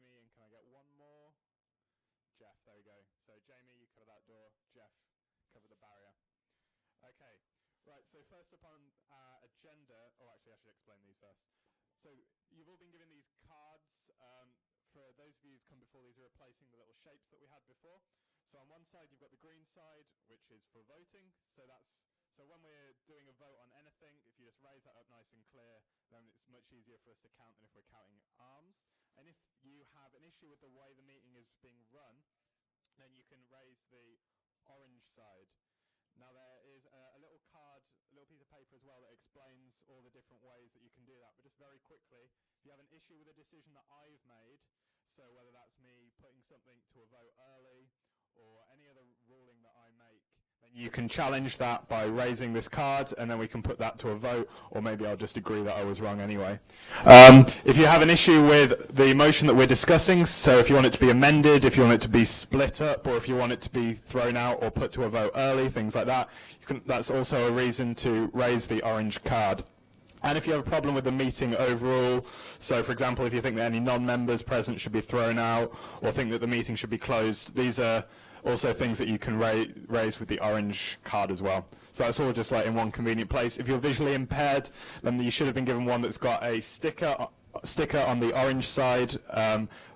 Jamie, and can I get one more? Jeff, there we go. So Jamie, you cover that door. Jeff, cover the barrier. Okay, right, so first up on agenda, actually I should explain these first. So you've all been given these cards. For those of you who've come before, these are replacing the little shapes that we had before. So on one side you've got the green side, which is for voting. So when we're doing a vote on anything, if you just raise that up nice and clear, then it's much easier for us to count than if we're counting arms. And if you have an issue with the way the meeting is being run, then you can raise the orange side. Now there is a little card, a little piece of paper as well that explains all the different ways that you can do that. But just very quickly, if you have an issue with a decision that I've made, so whether that's me putting something to a vote early or any other ruling that I make, then you can challenge that by raising this card, and then we can put that to a vote, or maybe I'll just agree that I was wrong anyway. If you have an issue with the motion that we're discussing, so if you want it to be amended, if you want it to be split up, or if you want it to be thrown out or put to a vote early, things like that, that's also a reason to raise the orange card. And if you have a problem with the meeting overall, so for example, if you think that any non-members present should be thrown out, or think that the meeting should be closed, these are also things that you can raise with the orange card as well. So that's all just like in one convenient place. If you're visually impaired, then you should have been given one that's got a sticker on the orange side.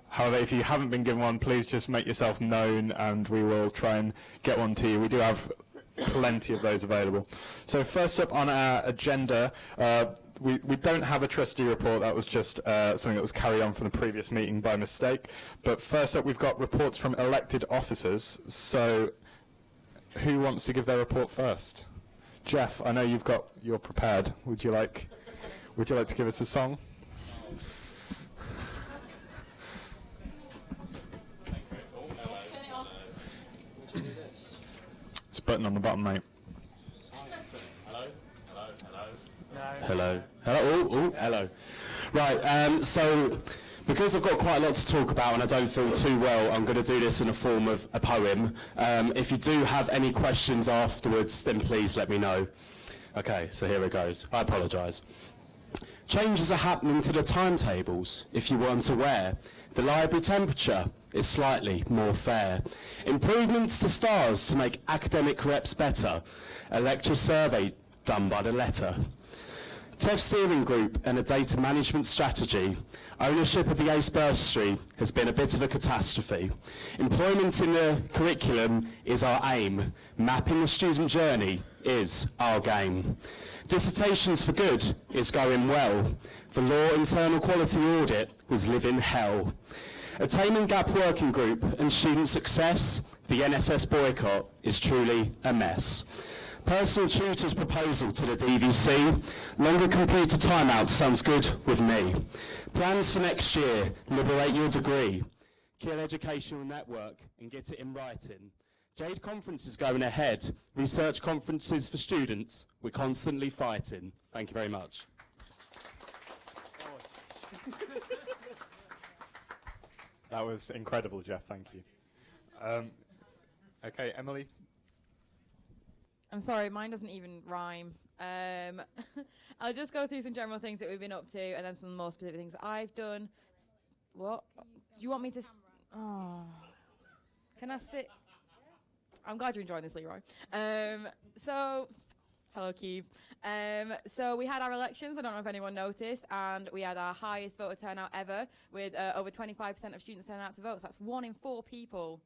However, if you haven't been given one, please just make yourself known and we will try and get one to you. We do have plenty of those available. So first up on our agenda, we don't have a trustee report. That was just something that was carried on from the previous meeting by mistake. But first up, we've got reports from elected officers. So who wants to give their report first? Jeff, I know you're prepared. Would you like to give us a song? Button on the bottom, mate. Hello. Hello. Right, so because I've got quite a lot to talk about and I don't feel too well, I'm going to do this in a form of a poem. If you do have any questions afterwards, then please let me know. Okay, so here it goes. I apologise. Changes are happening to the timetables, if you weren't aware. The library temperature is slightly more fair. Improvements to stars to make academic reps better. A lecture survey done by the letter. TEF steering group and a data management strategy. Ownership of the ACE bursary has been a bit of a catastrophe. Employment in the curriculum is our aim. Mapping the student journey is our game. Dissertations for good is going well. The law internal quality audit was living hell. Attainment gap working group and student success, the NSS boycott is truly a mess. Personal tutor's proposal to the DVC, longer computer timeout sounds good with me. Plans for next year, liberate your degree. Kill educational network and get it in writing. Jade conference is going ahead. Research conferences for students, we're constantly fighting. Thank you very much. That was incredible, Jeff. Thank you. Okay, Emily. I'm sorry, mine doesn't even rhyme. I'll just go through some general things that we've been up to and then some more specific things that I've done. What? Do you want me to... Oh. Can I sit... I'm glad you're enjoying this, Leroy. So, hello, KUBE. So we had our elections, I don't know if anyone noticed, and we had our highest voter turnout ever with over 25% of students turning out to vote. So that's 1 in 4 people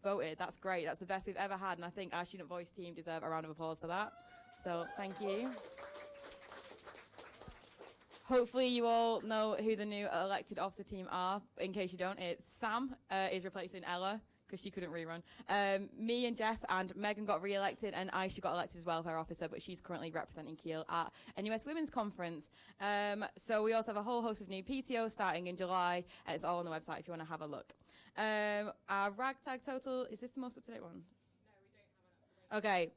voted. That's great. That's the best we've ever had, and I think our Student Voice team deserve a round of applause for that. So thank you. Hopefully you all know who the new elected officer team are. In case you don't, it's Sam is replacing Ella, because she couldn't rerun. Me and Jeff and Megan got re-elected, and Aisha got elected as welfare officer, but she's currently representing Keele at NUS Women's Conference. So we also have a whole host of new PTOs starting in July, and it's all on the website if you want to have a look. Our ragtag total, is this the most up-to-date one? No, we don't have an up-to-date. Okay.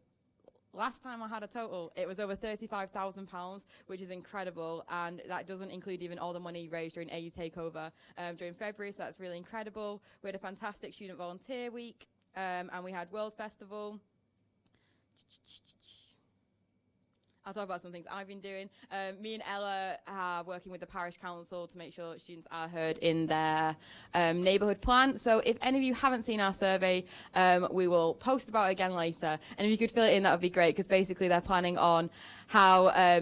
Last time I had a total, it was over £35,000, which is incredible, and that doesn't include even all the money raised during AU Takeover during February, so that's really incredible. We had a fantastic Student Volunteer Week, and we had World Festival. I'll talk about some things I've been doing. Me and Ella are working with the parish council to make sure students are heard in their neighbourhood plan. So if any of you haven't seen our survey, we will post about it again later. And if you could fill it in, that would be great, because basically they're planning on how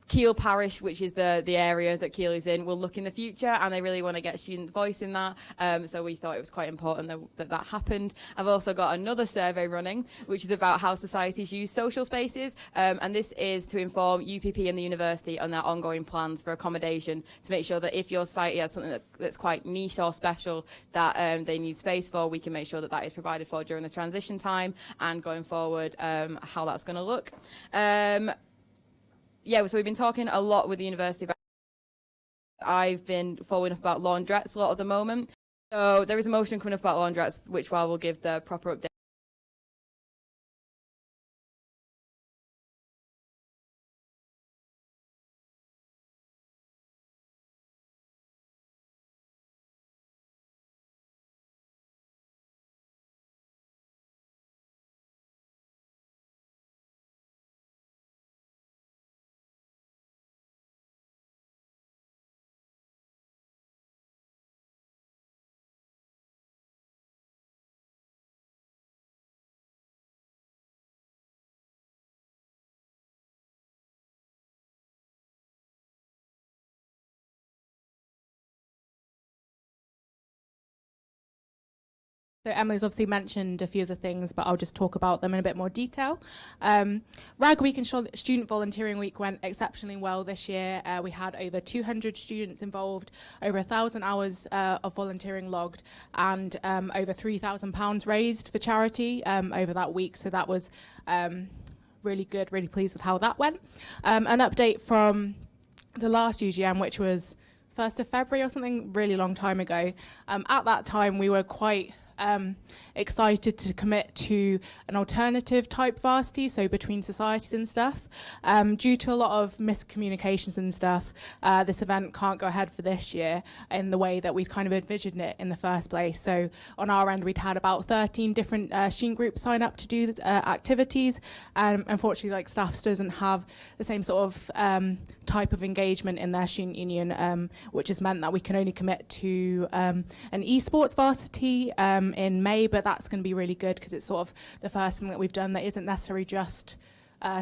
Keele Parish, which is the area that Keele is in, will look in the future, and they really want to get student voice in that. So we thought it was quite important that happened. I've also got another survey running, which is about how societies use social spaces, and this is to inform UPP and the university on their ongoing plans for accommodation, to make sure that if your society has something that's quite niche or special that they need space for, we can make sure that is provided for during the transition time and going forward, how that's going to look. Yeah, so we've been talking a lot with the university about. I've been following up about laundrettes a lot at the moment. So there is a motion coming up about laundrettes, which I will give the proper update. So Emily's obviously mentioned a few of the things, but I'll just talk about them in a bit more detail. RAG Week and Student Volunteering Week went exceptionally well this year. We had over 200 students involved, over 1,000 hours of volunteering logged, and over £3,000 raised for charity over that week. So that was really good, really pleased with how that went. An update from the last UGM, which was 1st of February or something, really long time ago. At that time, we were quite excited to commit to an alternative type varsity, so between societies and stuff. Due to a lot of miscommunications and stuff, this event can't go ahead for this year in the way that we'd kind of envisioned it in the first place. So on our end, we'd had about 13 different student groups sign up to do activities. Unfortunately, like staff doesn't have the same sort of type of engagement in their student union, which has meant that we can only commit to an esports varsity in May, but that's going to be really good because it's sort of the first thing that we've done that isn't necessarily just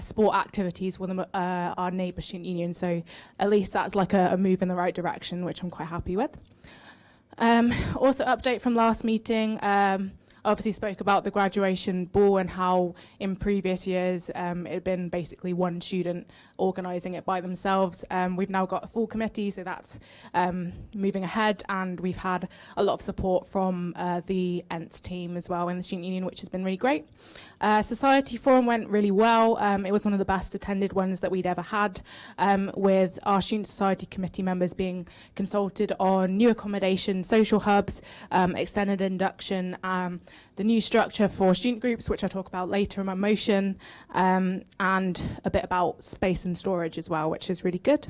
sport activities with our neighbour student union. So at least that's like a move in the right direction, which I'm quite happy with. Also, update from last meeting. Obviously spoke about the graduation ball and how in previous years it had been basically one student organising it by themselves. We've now got a full committee, so that's moving ahead, and we've had a lot of support from the ENTS team as well in the student union, which has been really great. Society Forum went really well. It was one of the best attended ones that we'd ever had, with our Student Society committee members being consulted on new accommodation, social hubs, extended induction, the new structure for student groups, which I'll talk about later in my motion, and a bit about space and storage as well, which is really good.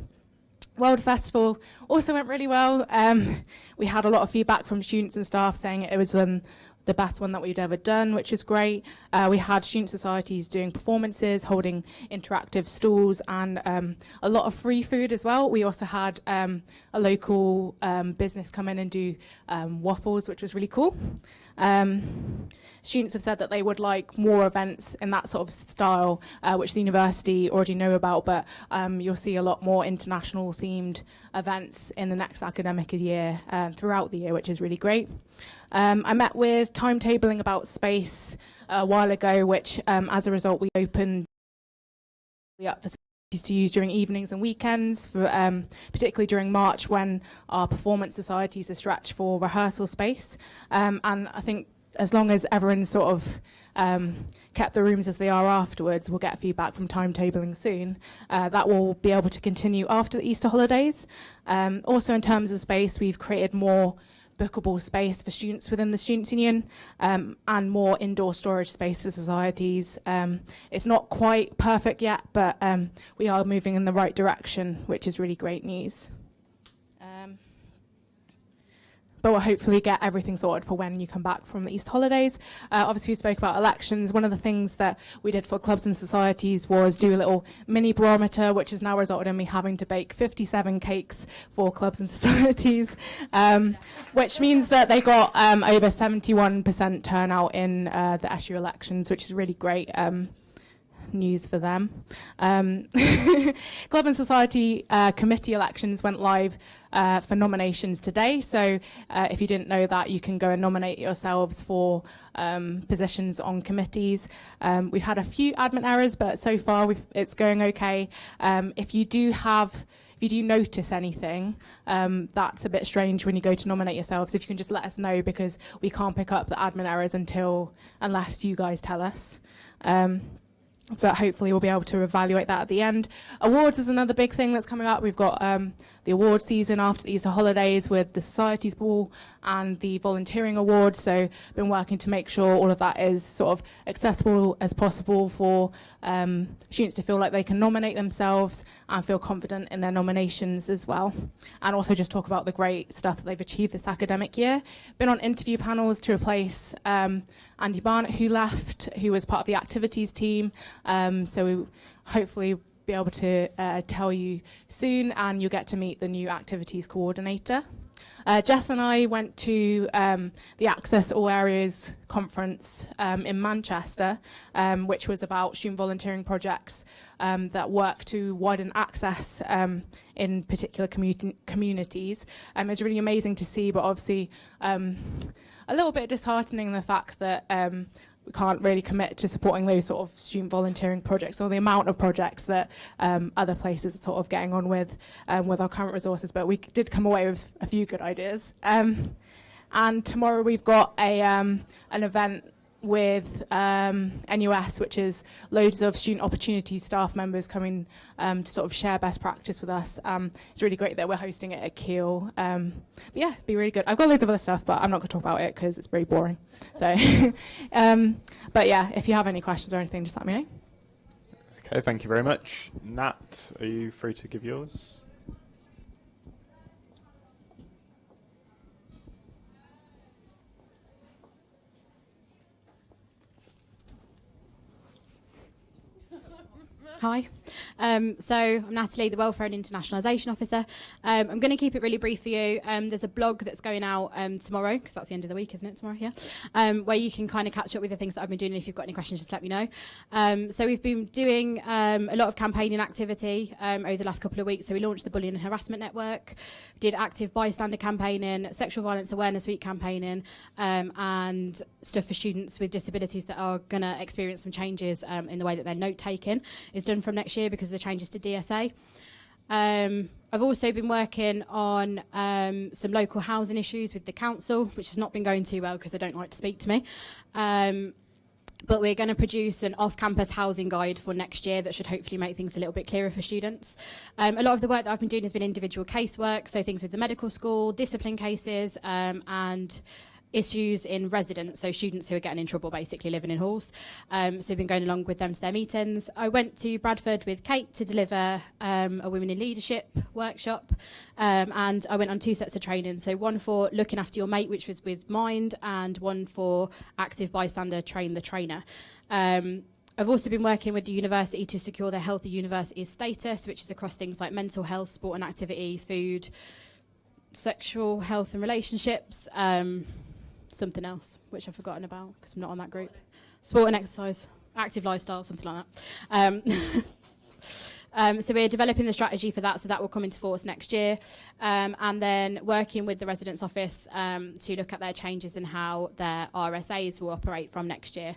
World Festival also went really well. We had a lot of feedback from students and staff saying it was the best one that we'd ever done, which is great. We had student societies doing performances, holding interactive stalls, and a lot of free food as well. We also had a local business come in and do waffles, which was really cool. Students have said that they would like more events in that sort of style, which the university already know about, but you'll see a lot more international themed events in the next academic year throughout the year, which is really great. I met with Timetabling about space a while ago, which as a result we opened up for to use during evenings and weekends, for, particularly during March when our performance societies are stretched for rehearsal space. And I think as long as everyone's sort of kept the rooms as they are afterwards, we'll get feedback from Timetabling soon. That will be able to continue after the Easter holidays. Also in terms of space, we've created more bookable space for students within the Students' Union, and more indoor storage space for societies. It's not quite perfect yet, but we are moving in the right direction, which is really great news. but we'll hopefully get everything sorted for when you come back from the Easter holidays. Obviously, we spoke about elections. One of the things that we did for clubs and societies was do a little mini barometer, which has now resulted in me having to bake 57 cakes for clubs and societies, which means that they got over 71% turnout in the SU elections, which is really great news for them. Club and Society committee elections went live for nominations today, so if you didn't know that, you can go and nominate yourselves for positions on committees. We've had a few admin errors, but so far it's going okay. If you do notice anything that's a bit strange when you go to nominate yourselves, if you can just let us know, because we can't pick up the admin errors unless you guys tell us. But hopefully we'll be able to evaluate that at the end. Awards is another big thing that's coming up. We've got the award season after the Easter holidays with the Societies Ball and the Volunteering Award. So been working to make sure all of that is sort of accessible as possible for students to feel like they can nominate themselves and feel confident in their nominations as well. And also just talk about the great stuff that they've achieved this academic year. Been on interview panels to replace Andy Barnett, who left, who was part of the activities team. So we hopefully be able to tell you soon, and you'll get to meet the new activities coordinator. Jess and I went to the Access All Areas conference in Manchester, which was about student volunteering projects that work to widen access in particular communities. It's really amazing to see, but obviously a little bit disheartening, the fact that we can't really commit to supporting those sort of student volunteering projects, or the amount of projects that other places are sort of getting on with our current resources. But we did come away with a few good ideas. And tomorrow we've got an event with NUS, which is loads of student opportunities staff members coming to sort of share best practice with us. It's really great that we're hosting it at Keele. But yeah, it'd be really good. I've got loads of other stuff, but I'm not going to talk about it because it's very boring. So, but yeah, if you have any questions or anything, just let me know. Okay, thank you very much. Nat, are you free to give yours? Hi. So I'm Natalie, the Welfare and Internationalisation Officer. I'm going to keep it really brief for you. There's a blog that's going out tomorrow, because that's the end of the week, isn't it, tomorrow? Yeah. Where you can kind of catch up with the things that I've been doing. If you've got any questions, just let me know. So we've been doing a lot of campaigning activity over the last couple of weeks. So we launched the Bullying and Harassment Network, did active bystander campaigning, Sexual Violence Awareness Week campaigning, and stuff for students with disabilities that are going to experience some changes in the way that they're note-taking is done from next year because of the changes to DSA. I've also been working on some local housing issues with the council, which has not been going too well because they don't like to speak to me. But we're going to produce an off-campus housing guide for next year that should hopefully make things a little bit clearer for students. A lot of the work that I've been doing has been individual casework, so things with the medical school, discipline cases, and issues in residence, so students who are getting in trouble basically living in halls. So we've been going along with them to their meetings. I went to Bradford with Kate to deliver a Women in Leadership workshop, and I went on 2 sets of training, so one for looking after your mate, which was with Mind, and one for active bystander, train the trainer. I've also been working with the university to secure their Healthy University status, which is across things like mental health, sport and activity, food, sexual health and relationships, something else, which I've forgotten about because I'm not on that group. Sport and exercise, active lifestyle, something like that. So we're developing the strategy for that, so that will come into force next year. And then working with the residence office to look at their changes and how their RSAs will operate from next year.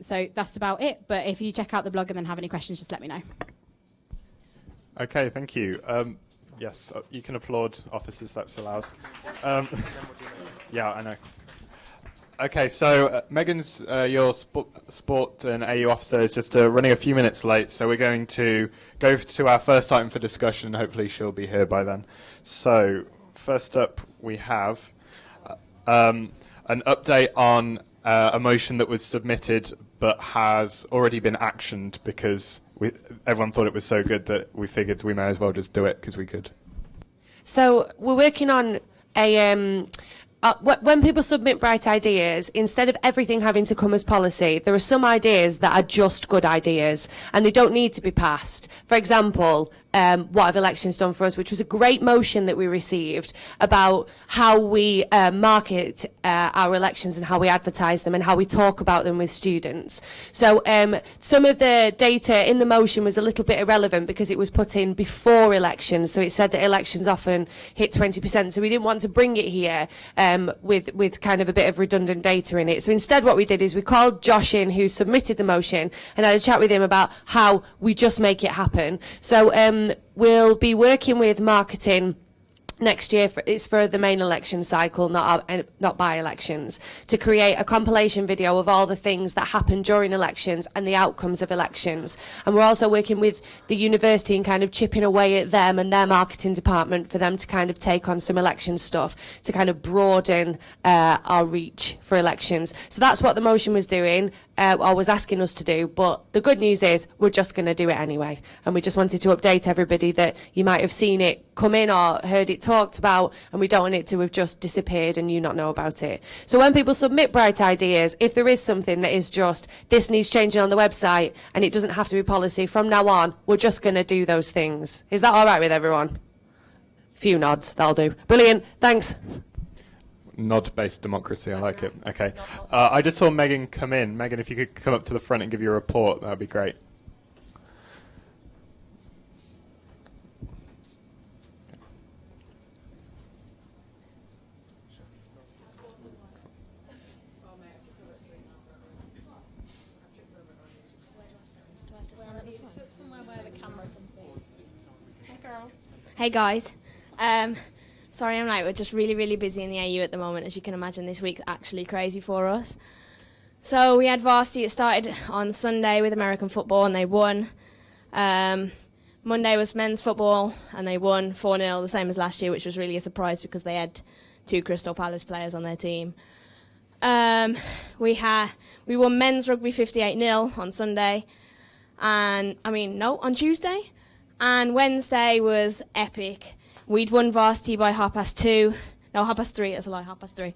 So that's about it. But if you check out the blog and then have any questions, just let me know. Okay, thank you. Yes, you can applaud officers, that's allowed. Yeah, I know. Okay, so Megan's, your sport and AU officer, is just running a few minutes late, so we're going to go to our first item for discussion. Hopefully she'll be here by then. So first up we have an update on a motion that was submitted but has already been actioned because everyone thought it was so good that we figured we may as well just do it because we could. So we're working on when people submit bright ideas, instead of everything having to come as policy, there are some ideas that are just good ideas and they don't need to be passed. For example, what have elections done for us, which was a great motion that we received about how we market our elections and how we advertise them and how we talk about them with students. So some of the data in the motion was a little bit irrelevant because it was put in before elections. So it said that elections often hit 20%. So we didn't want to bring it here with kind of a bit of redundant data in it. So instead what we did is we called Josh in, who submitted the motion, and had a chat with him about how we just make it happen. So we'll be working with marketing next year. It's for the main election cycle, not by-elections, to create a compilation video of all the things that happen during elections and the outcomes of elections. And we're also working with the university and kind of chipping away at them and their marketing department for them to kind of take on some election stuff to kind of broaden our reach for elections. So that's what the motion was doing, or was asking us to do. But the good news is we're just going to do it anyway. And we just wanted to update everybody that you might have seen it come in or heard it talked about, and we don't want it to have just disappeared and you not know about it. So when people submit bright ideas, if there is something that is just, this needs changing on the website and it doesn't have to be policy, from now on, we're just going to do those things. Is that all right with everyone? A few nods, that'll do. Brilliant, thanks. Nod-based democracy, I like it. Okay. I just saw Megan come in. Megan, if you could come up to the front and give your report, that would be great. Hey guys, sorry I'm late. We're just really busy in the AU at the moment. As you can imagine, this week's actually crazy for us. So we had varsity. It started on Sunday with American football and they won. Monday was men's football and they won 4-0, the same as last year, which was really a surprise because they had 2 Crystal Palace players on their team. We won men's rugby 58-0 on Sunday, and on Tuesday. And Wednesday was epic. We'd won varsity by 3:30, that's a lie, 3:30.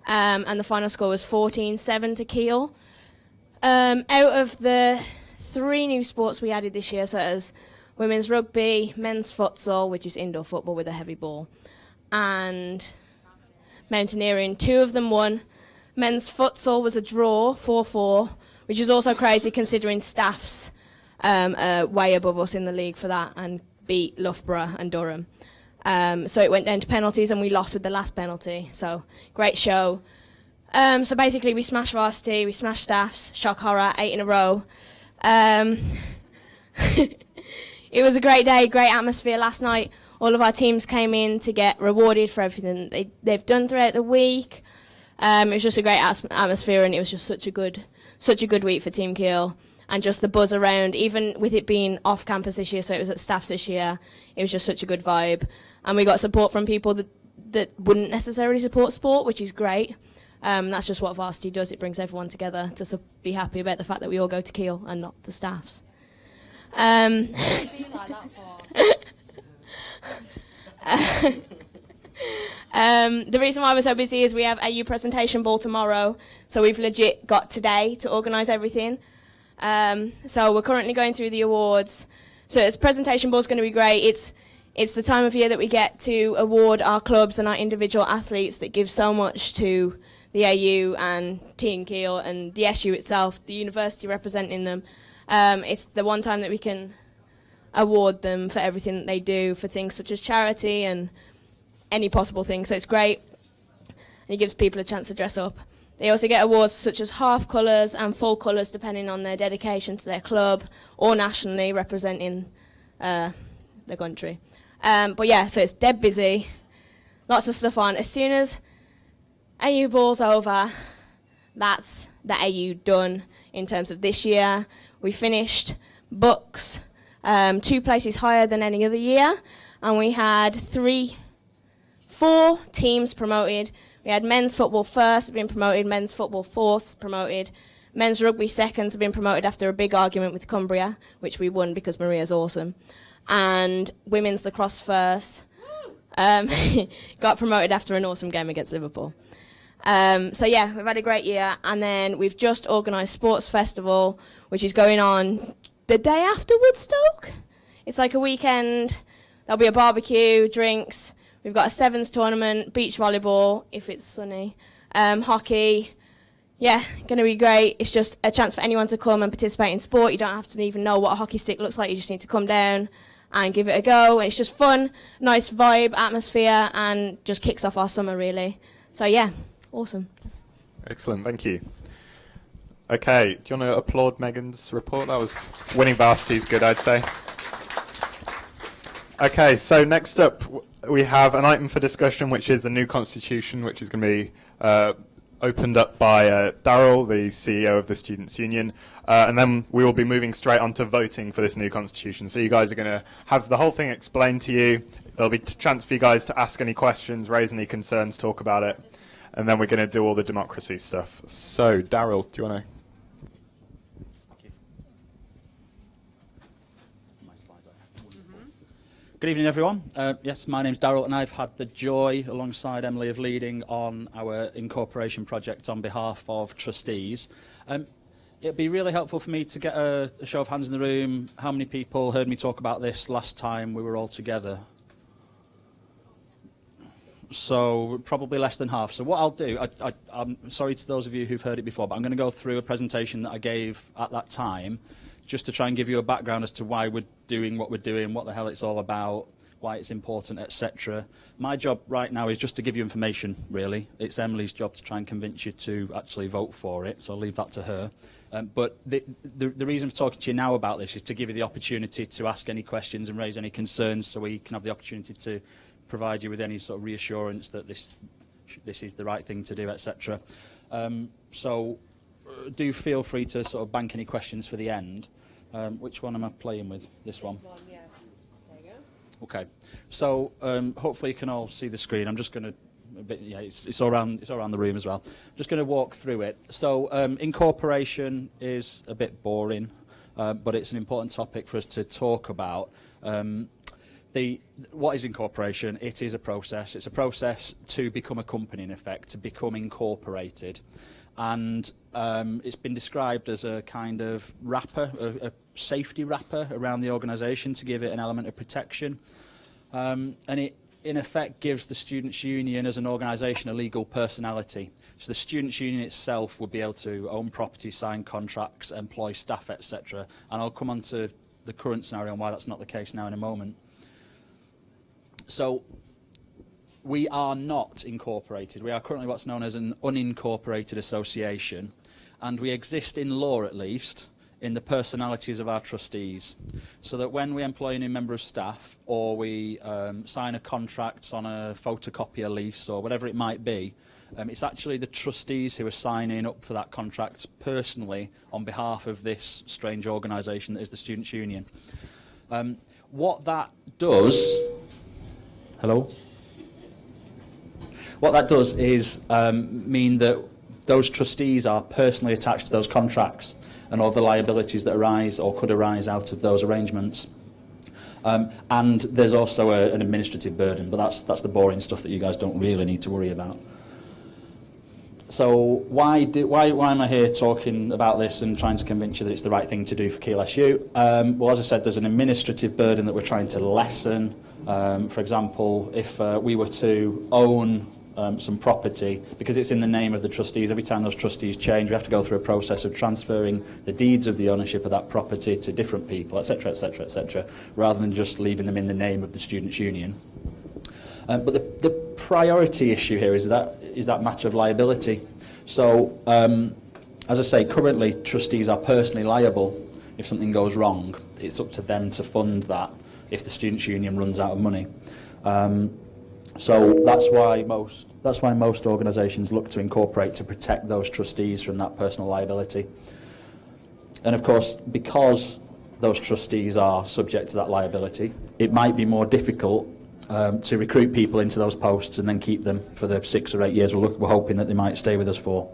And the final score was 14-7 to Keele. Out of the 3 new sports we added this year, so as women's rugby, men's futsal, which is indoor football with a heavy ball, and mountaineering, 2 of them won. Men's futsal was a draw, 4-4, which is also crazy considering Staffs way above us in the league for that and beat Loughborough and Durham. So it went down to penalties and we lost with the last penalty. So great show. So basically we smashed varsity, we smashed Staffs, shock horror, 8 in a row. It was a great day, great atmosphere last night. All of our teams came in to get rewarded for everything they've done throughout the week. It was just a great atmosphere and it was just such a good week for Team Keele. And just the buzz around, even with it being off campus this year, so it was at Staffs this year, it was just such a good vibe. And we got support from people that wouldn't necessarily support sport, which is great. That's just what varsity does. It brings everyone together to be happy about the fact that we all go to Keele and not to Staffs. The reason why we're so busy is we have AU presentation ball tomorrow, so we've legit got today to organise everything. So we're currently going through the awards. So this presentation ball is going to be great. It's the time of year that we get to award our clubs and our individual athletes that give so much to the AU and Team Keele and the SU itself, the university representing them. It's the one time that we can award them for everything that they do, for things such as charity and any possible thing. So it's great. And it gives people a chance to dress up. They also get awards such as half colours and full colours depending on their dedication to their club or nationally representing the country. But yeah, so it's dead busy, lots of stuff on. As soon as AU ball's over, that's the AU done in terms of this year. We finished books 2 places higher than any other year, and we had 4 teams promoted. We had men's football first, have been promoted, men's football fourth, promoted. Men's rugby seconds have been promoted after a big argument with Cumbria, which we won because Maria's awesome. And women's lacrosse first. Got promoted after an awesome game against Liverpool. So yeah, we've had a great year, and then we've just organised Sports Festival, which is going on the day after Woodstock. It's like a weekend. There'll be a barbecue, drinks. We've got a sevens tournament, beach volleyball if it's sunny, hockey. Yeah, going to be great. It's just a chance for anyone to come and participate in sport. You don't have to even know what a hockey stick looks like. You just need to come down and give it a go. And it's just fun, nice vibe, atmosphere, and just kicks off our summer, really. So, yeah, awesome. Excellent, thank you. Okay, do you want to applaud Megan's report? That was winning varsity is good, I'd say. Okay, so next up we have an item for discussion, which is the new constitution, which is going to be opened up by Daryl, the CEO of the Students' Union, and then we will be moving straight on to voting for this new constitution. So you guys are going to have the whole thing explained to you. There'll be a chance for you guys to ask any questions, raise any concerns, talk about it, and then we're going to do all the democracy stuff. So, Daryl, do you want to... Good evening, everyone. Yes, my name's Daryl, and I've had the joy, alongside Emily, of leading on our incorporation project on behalf of trustees. It'd be really helpful for me to get a show of hands in the room. How many people heard me talk about this last time we were all together? So probably less than half. So what I'll do, I'm sorry to those of you who've heard it before, but I'm going to go through a presentation that I gave at that time, just to try and give you a background as to why we're doing what we're doing, what the hell it's all about, why it's important, etc. My job right now is just to give you information, really. It's Emily's job to try and convince you to actually vote for it, so I'll leave that to her. But the reason for talking to you now about this is to give you the opportunity to ask any questions and raise any concerns, so we can have the opportunity to provide you with any sort of reassurance that this is the right thing to do, etc. So do feel free to sort of bank any questions for the end. Which one am I playing with? This one? Yeah. There you go. Okay. So hopefully you can all see the screen. I'm just going to... Yeah, it's all around the room as well. I'm just going to walk through it. So incorporation is a bit boring, but it's an important topic for us to talk about. What is incorporation? It is a process. It's a process to become a company, in effect, to become incorporated. And it's been described as a kind of wrapper, a safety wrapper around the organisation to give it an element of protection. And it, in effect, gives the Students' Union as an organisation a legal personality. So the Students' Union itself will be able to own property, sign contracts, employ staff, etc. And I'll come on to the current scenario and why that's not the case now in a moment. So we are not incorporated. We are currently what's known as an unincorporated association, and we exist in law, at least, in the personalities of our trustees, so that when we employ a new member of staff, or we sign a contract on a photocopier lease or whatever it might be, it's actually the trustees who are signing up for that contract personally on behalf of this strange organisation that is the Students' Union. What that does... Hello? What that does is mean that those trustees are personally attached to those contracts and all the liabilities that arise or could arise out of those arrangements. And there's also an administrative burden, but that's the boring stuff that you guys don't really need to worry about. So why am I here talking about this and trying to convince you that it's the right thing to do for Keele SU? Well, as I said, there's an administrative burden that we're trying to lessen. For example, if we were to own some property, because it's in the name of the trustees, every time those trustees change, we have to go through a process of transferring the deeds of the ownership of that property to different people, etc., etc., etc., rather than just leaving them in the name of the Students' Union. But the priority issue here is that matter of liability. So, as I say, currently trustees are personally liable if something goes wrong. It's up to them to fund that if the Students' Union runs out of money. So that's why most organisations look to incorporate to protect those trustees from that personal liability. And of course, because those trustees are subject to that liability, it might be more difficult to recruit people into those posts and then keep them for the 6 or 8 years we're hoping that they might stay with us for.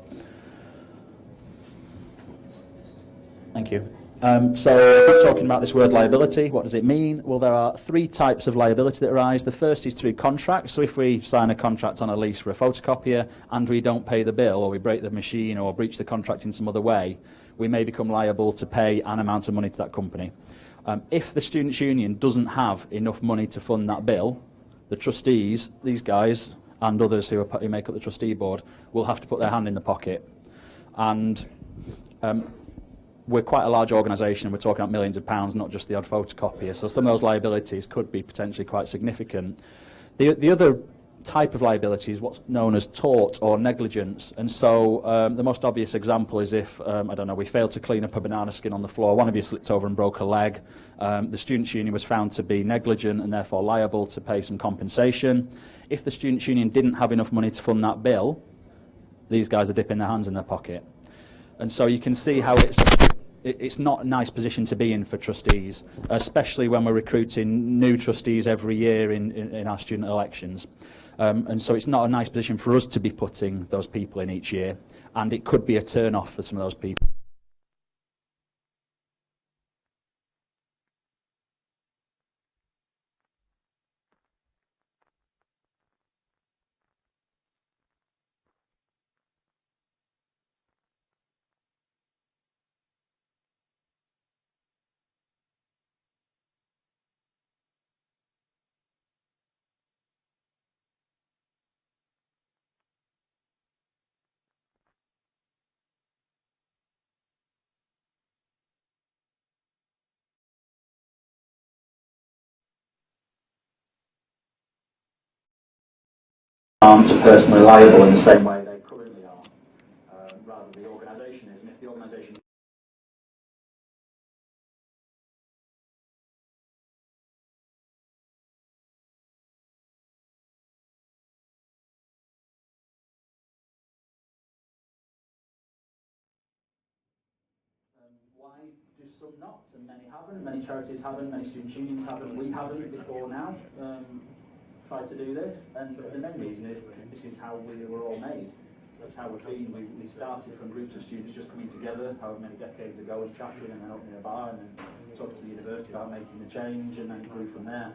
Thank you. So we're talking about this word liability. What does it mean? Well, there are 3 types of liability that arise. The first is through contracts. So if we sign a contract on a lease for a photocopier and we don't pay the bill, or we break the machine or breach the contract in some other way, we may become liable to pay an amount of money to that company. If the Students' Union doesn't have enough money to fund that bill, the trustees, these guys, and others who make up the trustee board, will have to put their hand in the pocket. And we're quite a large organisation. We're talking about millions of pounds, not just the odd photocopier. So some of those liabilities could be potentially quite significant. The other type of liability is what's known as tort or negligence. And so the most obvious example is if, I don't know, we failed to clean up a banana skin on the floor, one of you slipped over and broke a leg, the Students' Union was found to be negligent and therefore liable to pay some compensation. If the Students' Union didn't have enough money to fund that bill, these guys are dipping their hands in their pocket. And so you can see how it's not a nice position to be in for trustees, especially when we're recruiting new trustees every year in our student elections. And so it's not a nice position for us to be putting those people in each year, and it could be a turn-off for some of those people. Aren't personally liable in the same way they currently are, rather the organisation is. And if the organisation why do some not? And many haven't, many charities haven't, many student unions haven't, we haven't before now tried to do this. And the main reason is this is how we were all made. That's how we've been. We started from groups of students just coming together however many decades ago and chatting and then opening a bar and then talking to the university about making the change, and then grew from there.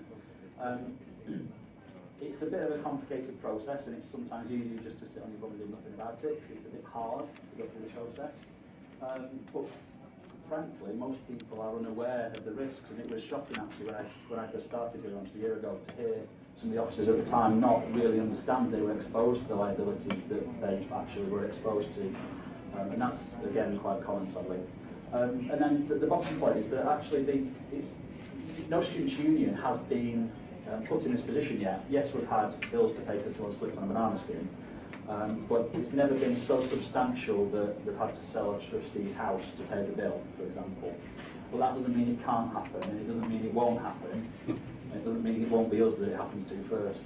It's a bit of a complicated process, and it's sometimes easier just to sit on your bum and do nothing about it, because it's a bit hard to go through the process. But frankly, most people are unaware of the risks, and it was shocking actually when I first started here almost a year ago to hear some of the officers at the time not really understand they were exposed to the liabilities that they actually were exposed to. And that's, again, quite common, sadly. And then the bottom point is that actually no students' union has been put in this position yet. Yes, we've had bills to pay because someone slipped on a banana skin, but it's never been so substantial that they've had to sell a trustee's house to pay the bill, for example. Well, that doesn't mean it can't happen, and it doesn't mean it won't happen. It doesn't mean it won't be us that it happens to first.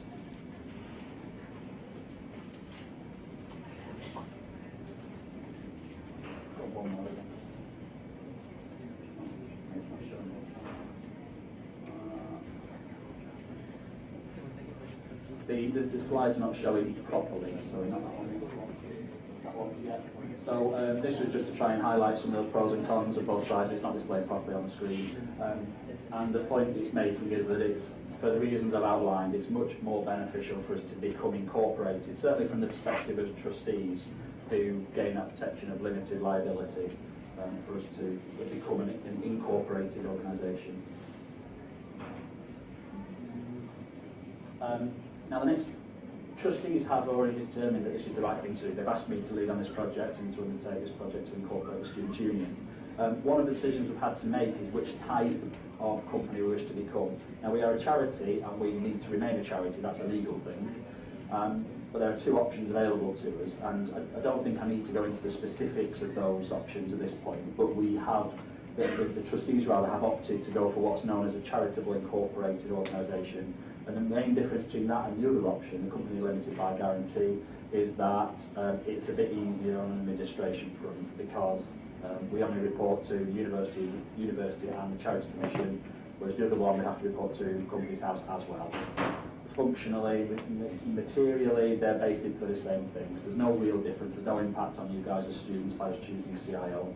Got one more again. It's not showing this. The slide's not showing properly, sorry, not that one. That one, yeah. So this was just to try and highlight some of those pros and cons of both sides. It's not displayed properly on the screen. And the point it's making is that it's, for the reasons I've outlined, it's much more beneficial for us to become incorporated, certainly from the perspective of trustees who gain that protection of limited liability, for us to become an incorporated organisation. Now the next, trustees have already determined that this is the right thing to do. They've asked me to lead on this project and to undertake this project to incorporate the Students' Union. One of the decisions we've had to make is which type of company we wish to become. Now we are a charity and we need to remain a charity, that's a legal thing. But there are 2 options available to us, and I don't think I need to go into the specifics of those options at this point, but we have, the trustees rather, have opted to go for what's known as a charitable incorporated organisation. And the main difference between that and the other option, the company limited by guarantee, is that it's a bit easier on an administration front, because we only report to the university and the Charity Commission, whereas the other one we have to report to Companies House as well. Functionally, materially, they're basic for the same things. There's no real difference. There's no impact on you guys as students by us choosing CIO.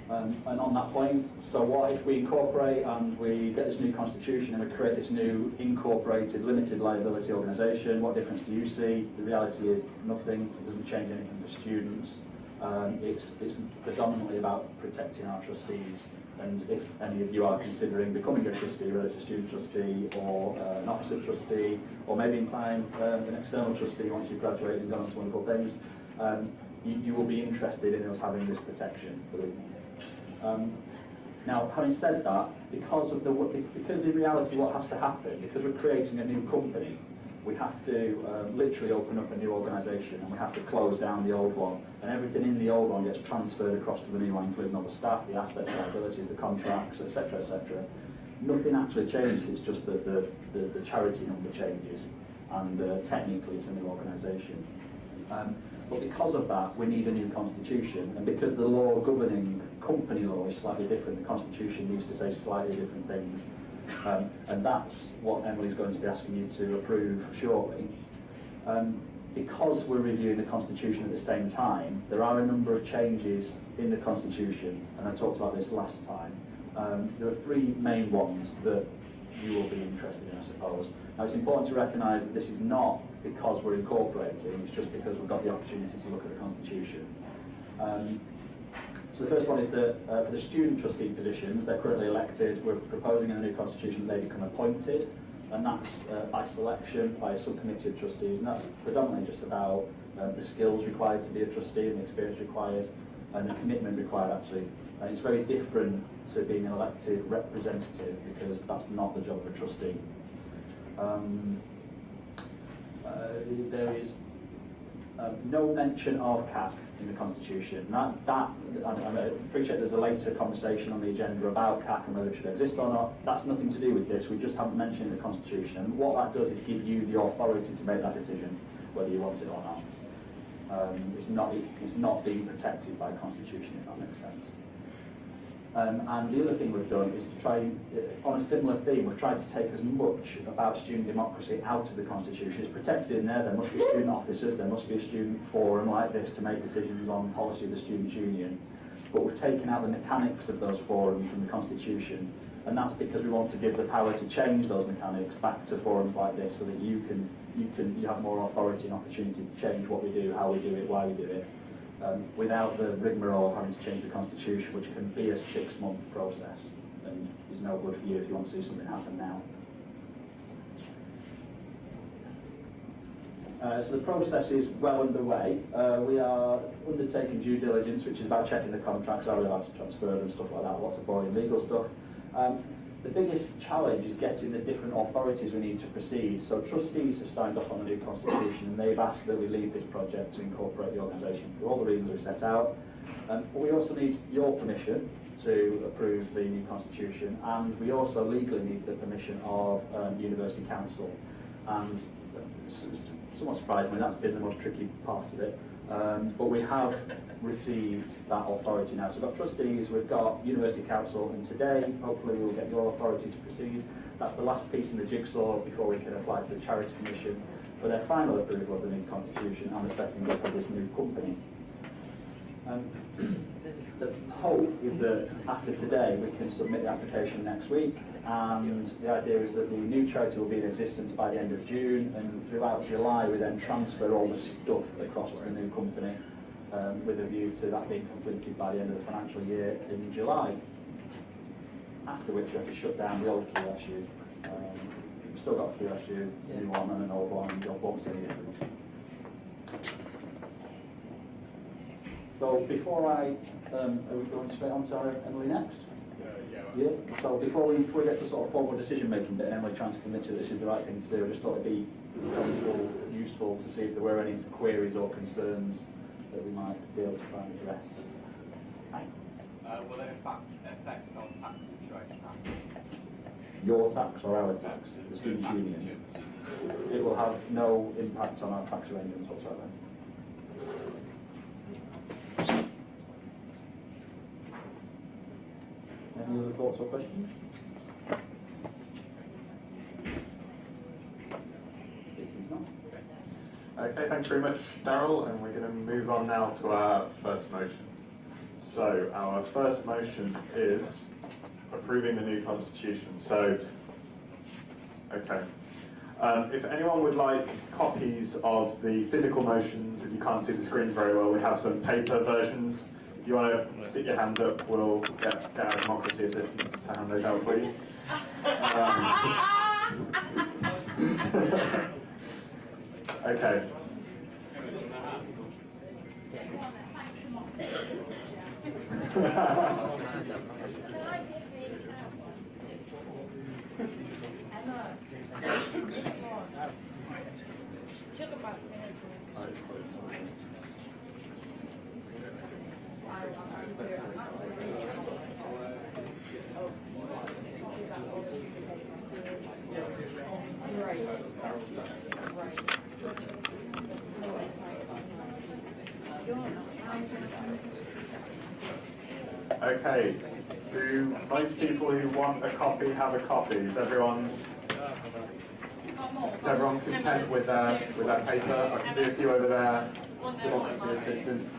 And on that point, so what if we incorporate and we get this new constitution and we create this new incorporated limited liability organisation? What difference do you see? The reality is nothing. It doesn't change anything for students. It's predominantly about protecting our trustees. And if any of you are considering becoming a trustee, whether it's a student trustee or an officer trustee, or maybe in time an external trustee once you've graduated and gone on to wonderful things, you will be interested in us having this protection, believe me. Now, having said that, because in reality what has to happen, because we're creating a new company, we have to literally open up a new organisation, and we have to close down the old one, and everything in the old one gets transferred across to the new one, including all the staff, the assets, the liabilities, the contracts, etc., etc. Nothing actually changes, it's just that the charity number changes, and technically it's a new organisation. But because of that, we need a new constitution, and because the law governing company law is slightly different, the constitution needs to say slightly different things. And that's what Emily's going to be asking you to approve shortly. Because we're reviewing the constitution at the same time, there are a number of changes in the constitution, and I talked about this last time. There are three main ones that you will be interested in, I suppose. Now, it's important to recognise that this is not because we're incorporating, it's just because we've got the opportunity to look at the constitution. So the first one is that for the student trustee positions, they're currently elected. We're proposing in the new constitution that they become appointed, and that's by selection by a subcommittee of trustees, and that's predominantly just about the skills required to be a trustee and the experience required and the commitment required, actually. And it's very different to being an elected representative, because that's not the job of a trustee. There is no mention of CAC in the Constitution. I appreciate there's a later conversation on the agenda about CAC and whether it should exist or not. That's nothing to do with this. We just haven't mentioned it in the Constitution. And what that does is give you the authority to make that decision, whether you want it or not. It's not being protected by the Constitution, if that makes sense. And the other thing we've done is to try, on a similar theme, we've tried to take as much about student democracy out of the Constitution. It's protected in there. There must be student officers, there must be a student forum like this to make decisions on policy of the Students' Union. But we've taken out the mechanics of those forums from the Constitution, and that's because we want to give the power to change those mechanics back to forums like this, so that you have more authority and opportunity to change what we do, how we do it, why we do it. Without the rigmarole of having to change the Constitution, which can be a 6-month process and is no good for you if you want to see something happen now. So the process is well underway. We are undertaking due diligence, which is about checking the contracts, are we allowed to transfer them, stuff like that, lots of boring legal stuff. The biggest challenge is getting the different authorities we need to proceed. So trustees have signed off on the new constitution, and they've asked that we leave this project to incorporate the organisation for all the reasons we set out. But we also need your permission to approve the new constitution, and we also legally need the permission of University Council. And somewhat surprisingly, that's been the most tricky part of it. But we have received that authority now. So we've got trustees, we've got University Council, and today, hopefully, we'll get your authority to proceed. That's the last piece in the jigsaw before we can apply to the Charity Commission for their final approval of the new constitution and the setting up of this new company. The hope is that after today we can submit the application next week, and the idea is that the new charity will be in existence by the end of June, and throughout July we then transfer all the stuff across to the new company with a view to that being completed by the end of the financial year in July, after which we have to shut down the old KUSU. We've still got KUSU, a new one and an old one, and you won't see any difference. So before are we going straight on to Emily next? Yeah. So before we get to sort of formal decision making bit, and Emily trying to commit to this is the right thing to do, I just thought it'd be useful to see if there were any queries or concerns that we might be able to try and address. Will it affect our tax situation? Your tax or our tax? The Students' Union. It will have no impact on our tax arrangements whatsoever. Any other thoughts or questions? Okay, thanks very much, Darryl, and we're going to move on now to our first motion. So our first motion is approving the new constitution. So, okay. If anyone would like copies of the physical motions, if you can't see the screens very well, we have some paper versions. If you want to stick your hands up, we'll get our democracy assistants to hand those out for you. Okay. Okay, do most people who want a copy have a copy? Is everyone content with their paper? I can see a few over there, democracy assistants.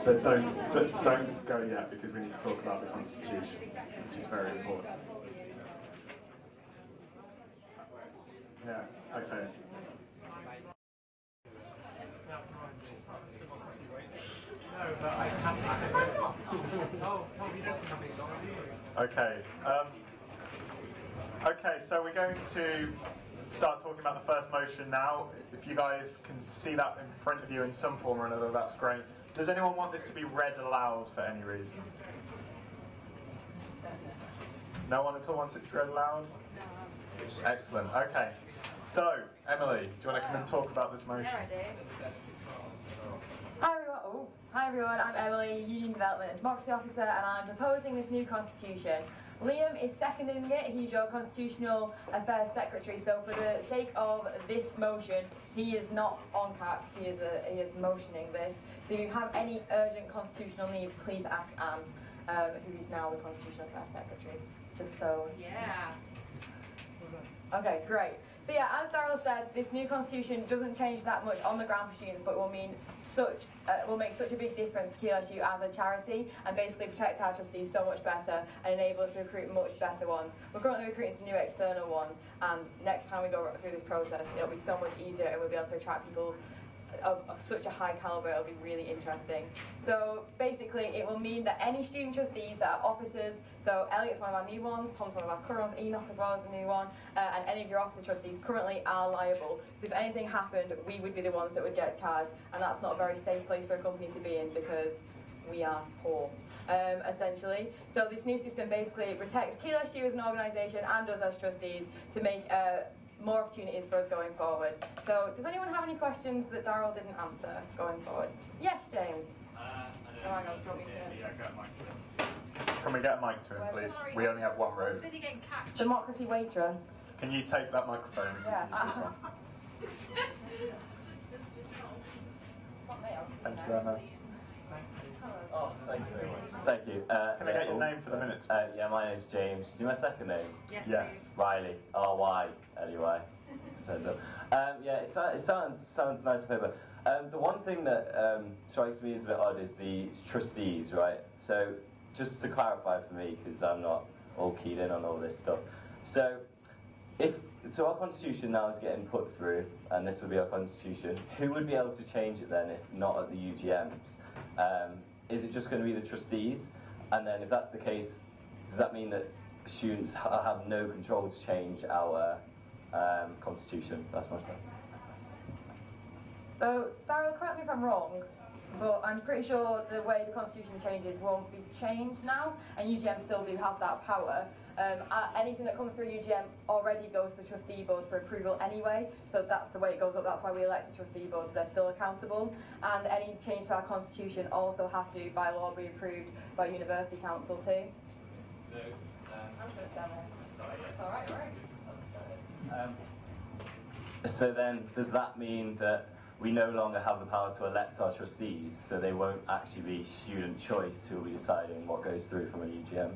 But don't go yet, because we need to talk about the Constitution, which is very important. Yeah, okay. Okay. Okay, so we're going to start talking about the first motion now. If you guys can see that in front of you in some form or another, that's great. Does anyone want this to be read aloud for any reason? No one at all wants it to be read aloud? Excellent. Okay. So, Emily, do you want to come and talk about this motion? Yeah, I do. Hi everyone, I'm Emily, Union Development and Democracy Officer, and I'm proposing this new constitution. Liam is seconding it, he's your Constitutional Affairs Secretary, so for the sake of this motion, he is not on cap, he is motioning this. So if you have any urgent constitutional needs, please ask Anne, who is now the Constitutional Affairs Secretary. Just so... Yeah. Okay, great. So yeah, as Darryl said, this new constitution doesn't change that much on the ground for students, but will make such a big difference to Keele SU as a charity, and basically protect our trustees so much better and enable us to recruit much better ones. We're currently recruiting some new external ones, and next time we go through this process, it'll be so much easier, and we'll be able to attract people of such a high calibre. It'll be really interesting. So basically it will mean that any student trustees that are officers, so Elliot's one of our new ones, Tom's one of our current ones, Enoch as well as the new one, and any of your officer trustees currently are liable. So if anything happened, we would be the ones that would get charged, and that's not a very safe place for a company to be in, because we are poor, essentially. So this new system basically protects Keele SU as an organisation and us as trustees to make more opportunities for us going forward. So, does anyone have any questions that Darryl didn't answer going forward? Yes, James. Can we get a mic to him, please? We only have one room. Democracy waitress. Can you take that microphone? Yeah. Use this one. Thank you very much. Oh, thank you very much. Thank you. Can I get your name for the minutes, please? Yeah, my name's James. See my second name? Yes. Riley. R-Y-L-E-Y. Yeah, it sounds nice on paper. The one thing that strikes me as a bit odd is the trustees, right? So, just to clarify for me, because I'm not all keyed in on all this stuff. So, so our constitution now is getting put through, and this will be our constitution. Who would be able to change it then, if not at the UGMs? Is it just going to be the trustees? And then if that's the case, does that mean that students have no control to change our constitution? That's my question. So, Darryl, correct me if I'm wrong, but I'm pretty sure the way the constitution changes won't be changed now, and UGM still do have that power. Anything that comes through UGM already goes to the trustee boards for approval anyway, so that's the way it goes up. That's why we elect the trustee boards, so they're still accountable. And any change to our constitution also have to, by law, be approved by University Council too. So, so then, does that mean that we no longer have the power to elect our trustees, so they won't actually be student choice who will be deciding what goes through from a UGM?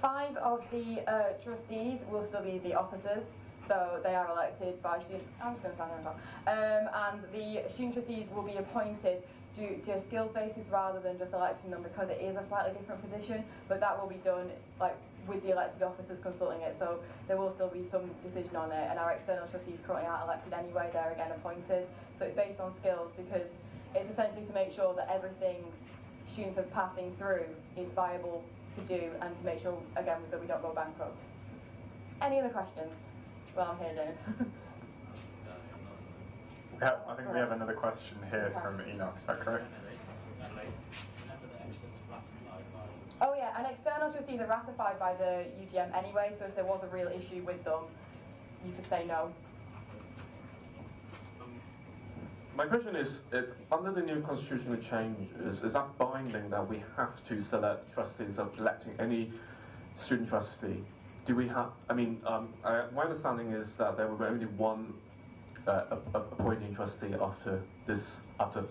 5 of the trustees will still be the officers, so they are elected by students. I'm just going to stand there and talk. And the student trustees will be appointed due to a skills basis rather than just electing them, because it is a slightly different position, but that will be done like with the elected officers consulting it, so there will still be some decision on it, and our external trustees currently aren't elected anyway, they're again appointed, so it's based on skills, because it's essentially to make sure that everything students are passing through is viable to do, and to make sure, again, that we don't go bankrupt. Any other questions? Well, I'm here, James. I think we have another question here from Enoch, is that correct? Oh yeah, and external trustees are ratified by the UGM anyway, so if there was a real issue with them, you could say no. My question is, under the new constitutional changes, is that binding that we have to select trustees of electing any student trustee? Do we have, I mean, my understanding is that there will be only one appointing trustee after the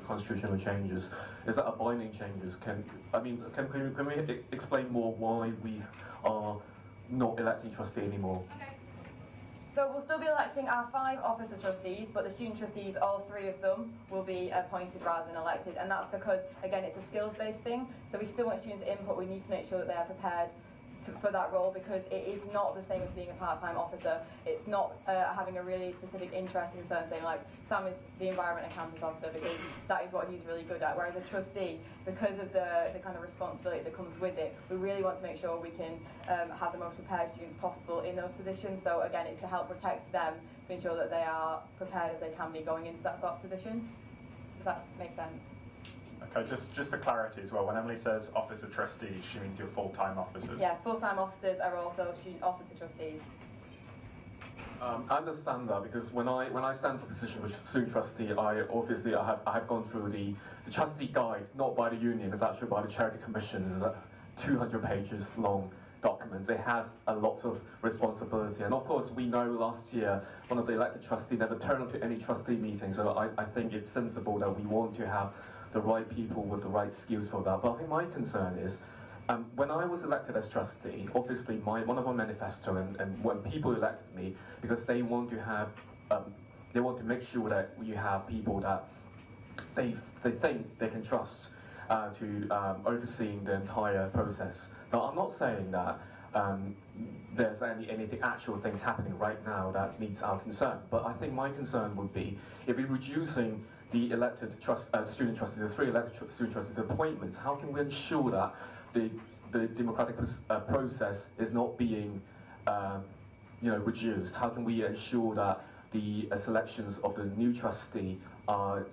constitutional changes. Is that a binding changes? Can we explain more why we are not electing trustee anymore? Okay. So we'll still be electing our 5 officer trustees, but the student trustees, all 3 of them, will be appointed rather than elected, and that's because, again, it's a skills-based thing, so we still want students' input. We need to make sure that they are prepared for that role, because it is not the same as being a part-time officer. It's not having a really specific interest in something. Like Sam is the environment and campus officer because that is what he's really good at, whereas a trustee, because of the kind of responsibility that comes with it, we really want to make sure we can have the most prepared students possible in those positions. So again, it's to help protect them, to ensure that they are prepared as they can be going into that sort of position. Does that make sense? Okay, just for clarity as well, when Emily says officer trustees, she means your full-time officers. Yeah, full-time officers are also student officer trustees. I understand that, because when I stand for position as student trustee, I have gone through the trustee guide, not by the union, it's actually by the charity commission. It's a 200 pages long document. It has a lot of responsibility, and of course we know last year one of the elected trustees never turned up to any trustee meeting, so I think it's sensible that we want to have the right people with the right skills for that. But I think my concern is, when I was elected as trustee, obviously one of my manifesto, and when people elected me, because they want to have, they want to make sure that you have people that they think they can trust to overseeing the entire process. Now, I'm not saying that there's anything actual things happening right now that needs our concern, but I think my concern would be if we're reducing the elected student trustees, the 3 elected student trustees appointments, how can we ensure that the democratic process is not being reduced? How can we ensure that the selections of the new trustee are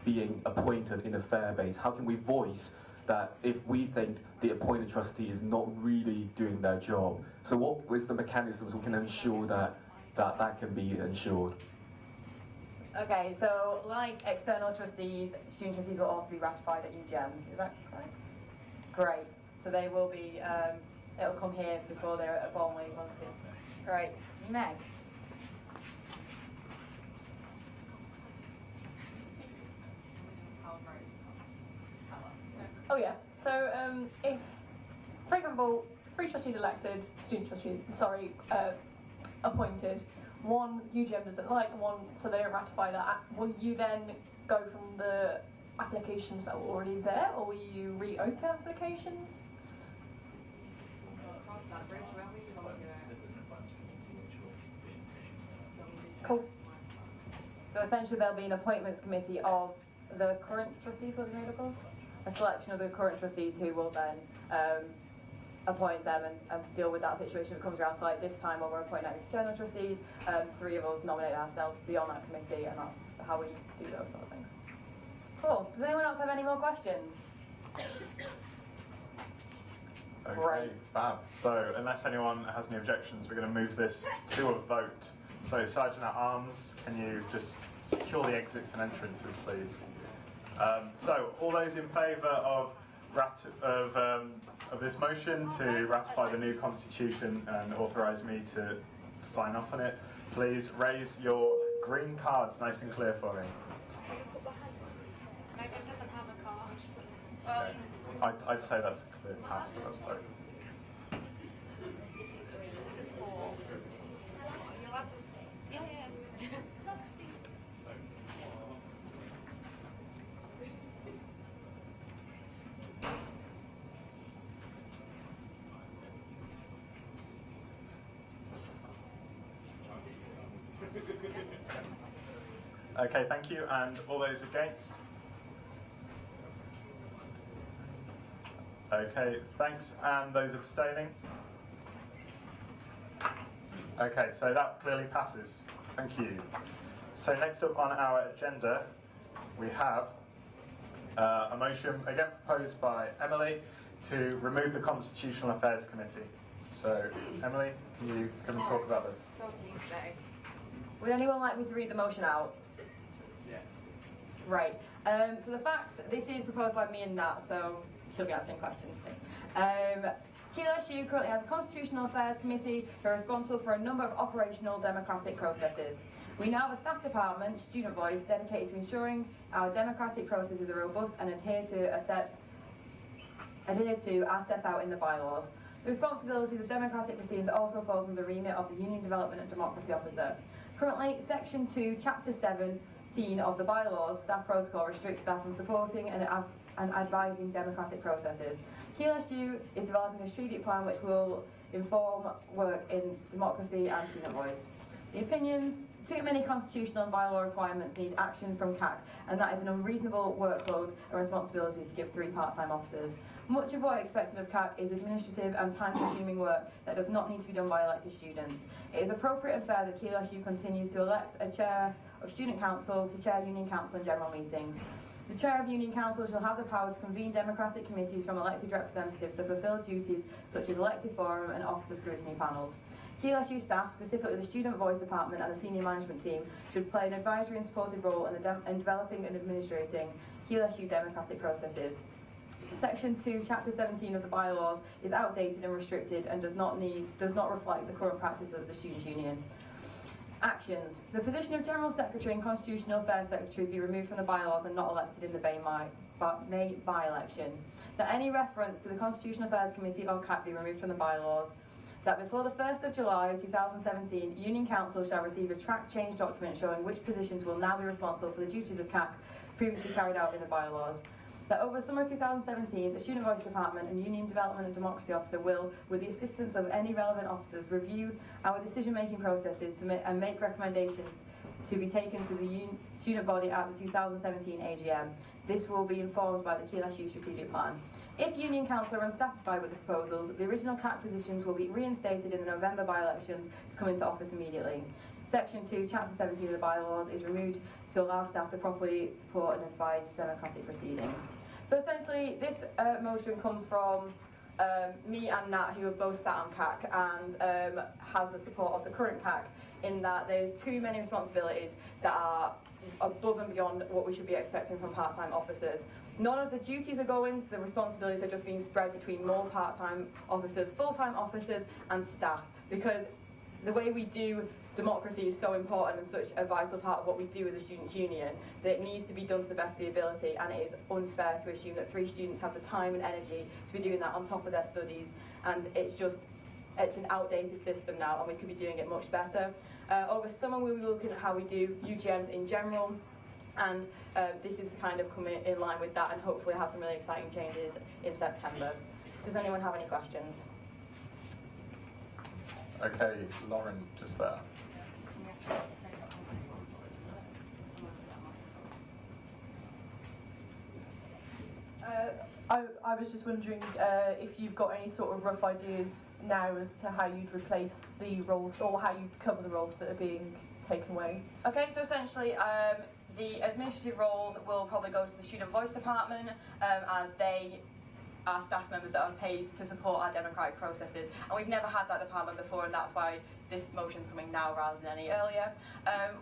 being appointed in a fair base? How can we voice that if we think the appointed trustee is not really doing their job? So what is the mechanisms we can ensure that can be ensured? Okay, so like external trustees, student trustees will also be ratified at UGMs, is that correct? Great, so they will be, it'll come here before they're formally posted. Great, Meg. Oh yeah, so if, for example, 3 trustees elected, appointed, one UGM doesn't like, one, so they don't ratify that, will you then go from the applications that were already there, or will you reopen applications? Cool. So essentially there'll be an appointments committee of the current trustees, what are they made up of? A selection of the current trustees who will then appoint them and deal with that situation that comes around. So like this time when we're appointing external trustees, 3 of us nominate ourselves to be on that committee, and that's how we do those sort of things. Cool. Does anyone else have any more questions? Okay, Great. fab. So unless anyone has any objections, we're going to move this to a vote. So Sergeant at Arms, can you just secure the exits and entrances, please? So all those in favour of this motion to ratify the new constitution and authorise me to sign off on it, please raise your green cards nice and clear for me. Okay. I'd say that's a clear pass, but let's vote. Okay, thank you. And all those against? Okay, thanks. And those abstaining? Okay, so that clearly passes. Thank you. So next up on our agenda, we have a motion again proposed by Emily to remove the Constitutional Affairs Committee. So, Emily, can you come and talk about this? So keen today. Would anyone like me to read the motion out? Yeah. Right. So the facts, this is proposed by me and Nat, so she'll be answering questions. Keele SU currently has a Constitutional Affairs Committee who are responsible for a number of operational democratic processes. We now have a staff department, Student Voice, dedicated to ensuring our democratic processes are robust and adhere to as set out in the bylaws. The responsibilities of democratic proceedings also falls under the remit of the Union Development and Democracy Officer. Currently, Section 2, Chapter 17 of the bylaws, staff protocol, restricts staff from supporting and advising democratic processes. Keele SU is developing a strategic plan which will inform work in democracy and student voice. The opinions: too many constitutional and bylaw requirements need action from CAC, and that is an unreasonable workload and responsibility to give 3 part-time officers. Much of what is expected of CAC is administrative and time-consuming work that does not need to be done by elected students. It is appropriate and fair that Keele SU continues to elect a chair of student council to chair union council and general meetings. The chair of union council shall have the power to convene democratic committees from elected representatives to fulfil duties such as elective forum and officer scrutiny panels. Keele SU staff, specifically the Student Voice Department and the senior management team, should play an advisory and supportive role in developing and administrating Keele SU democratic processes. Section 2, Chapter 17 of the bylaws is outdated and restricted and does not reflect the current practice of the Students' Union. Actions. The position of General Secretary and Constitutional Affairs Secretary be removed from the bylaws and not elected in the May by-election. That any reference to the Constitutional Affairs Committee or CAC be removed from the bylaws. That before the 1st of July 2017, Union Council shall receive a track change document showing which positions will now be responsible for the duties of CAC previously carried out in the bylaws. That over summer 2017, the Student Voice Department and Union Development and Democracy Officer will, with the assistance of any relevant officers, review our decision-making processes and make recommendations to be taken to the student body at the 2017 AGM. This will be informed by the Keele SU strategic plan. If Union Council are unsatisfied with the proposals, the original CAC positions will be reinstated in the November by-elections to come into office immediately. Section 2, Chapter 17 of the bylaws is removed to allow staff to properly support and advise democratic proceedings. So essentially, this motion comes from me and Nat, who have both sat on CAC, and has the support of the current CAC, in that there's too many responsibilities that are above and beyond what we should be expecting from part-time officers. None of the duties are going, the responsibilities are just being spread between more part-time officers, full-time officers, and staff, because the way we do democracy is so important and such a vital part of what we do as a students' union that it needs to be done to the best of the ability, and it is unfair to assume that 3 students have the time and energy to be doing that on top of their studies, and it's an outdated system now, and we could be doing it much better. Over summer we will be looking at how we do UGMs in general, and this is kind of coming in line with that, and hopefully have some really exciting changes in September. Does anyone have any questions? Okay, Lauren, just there. I was just wondering if you've got any sort of rough ideas now as to how you'd replace the roles, or how you'd cover the roles that are being taken away. Okay, so essentially the administrative roles will probably go to the Student Voice Department, as they are staff members that are paid to support our democratic processes, and we've never had that department before, and that's why this motion's coming now rather than any earlier.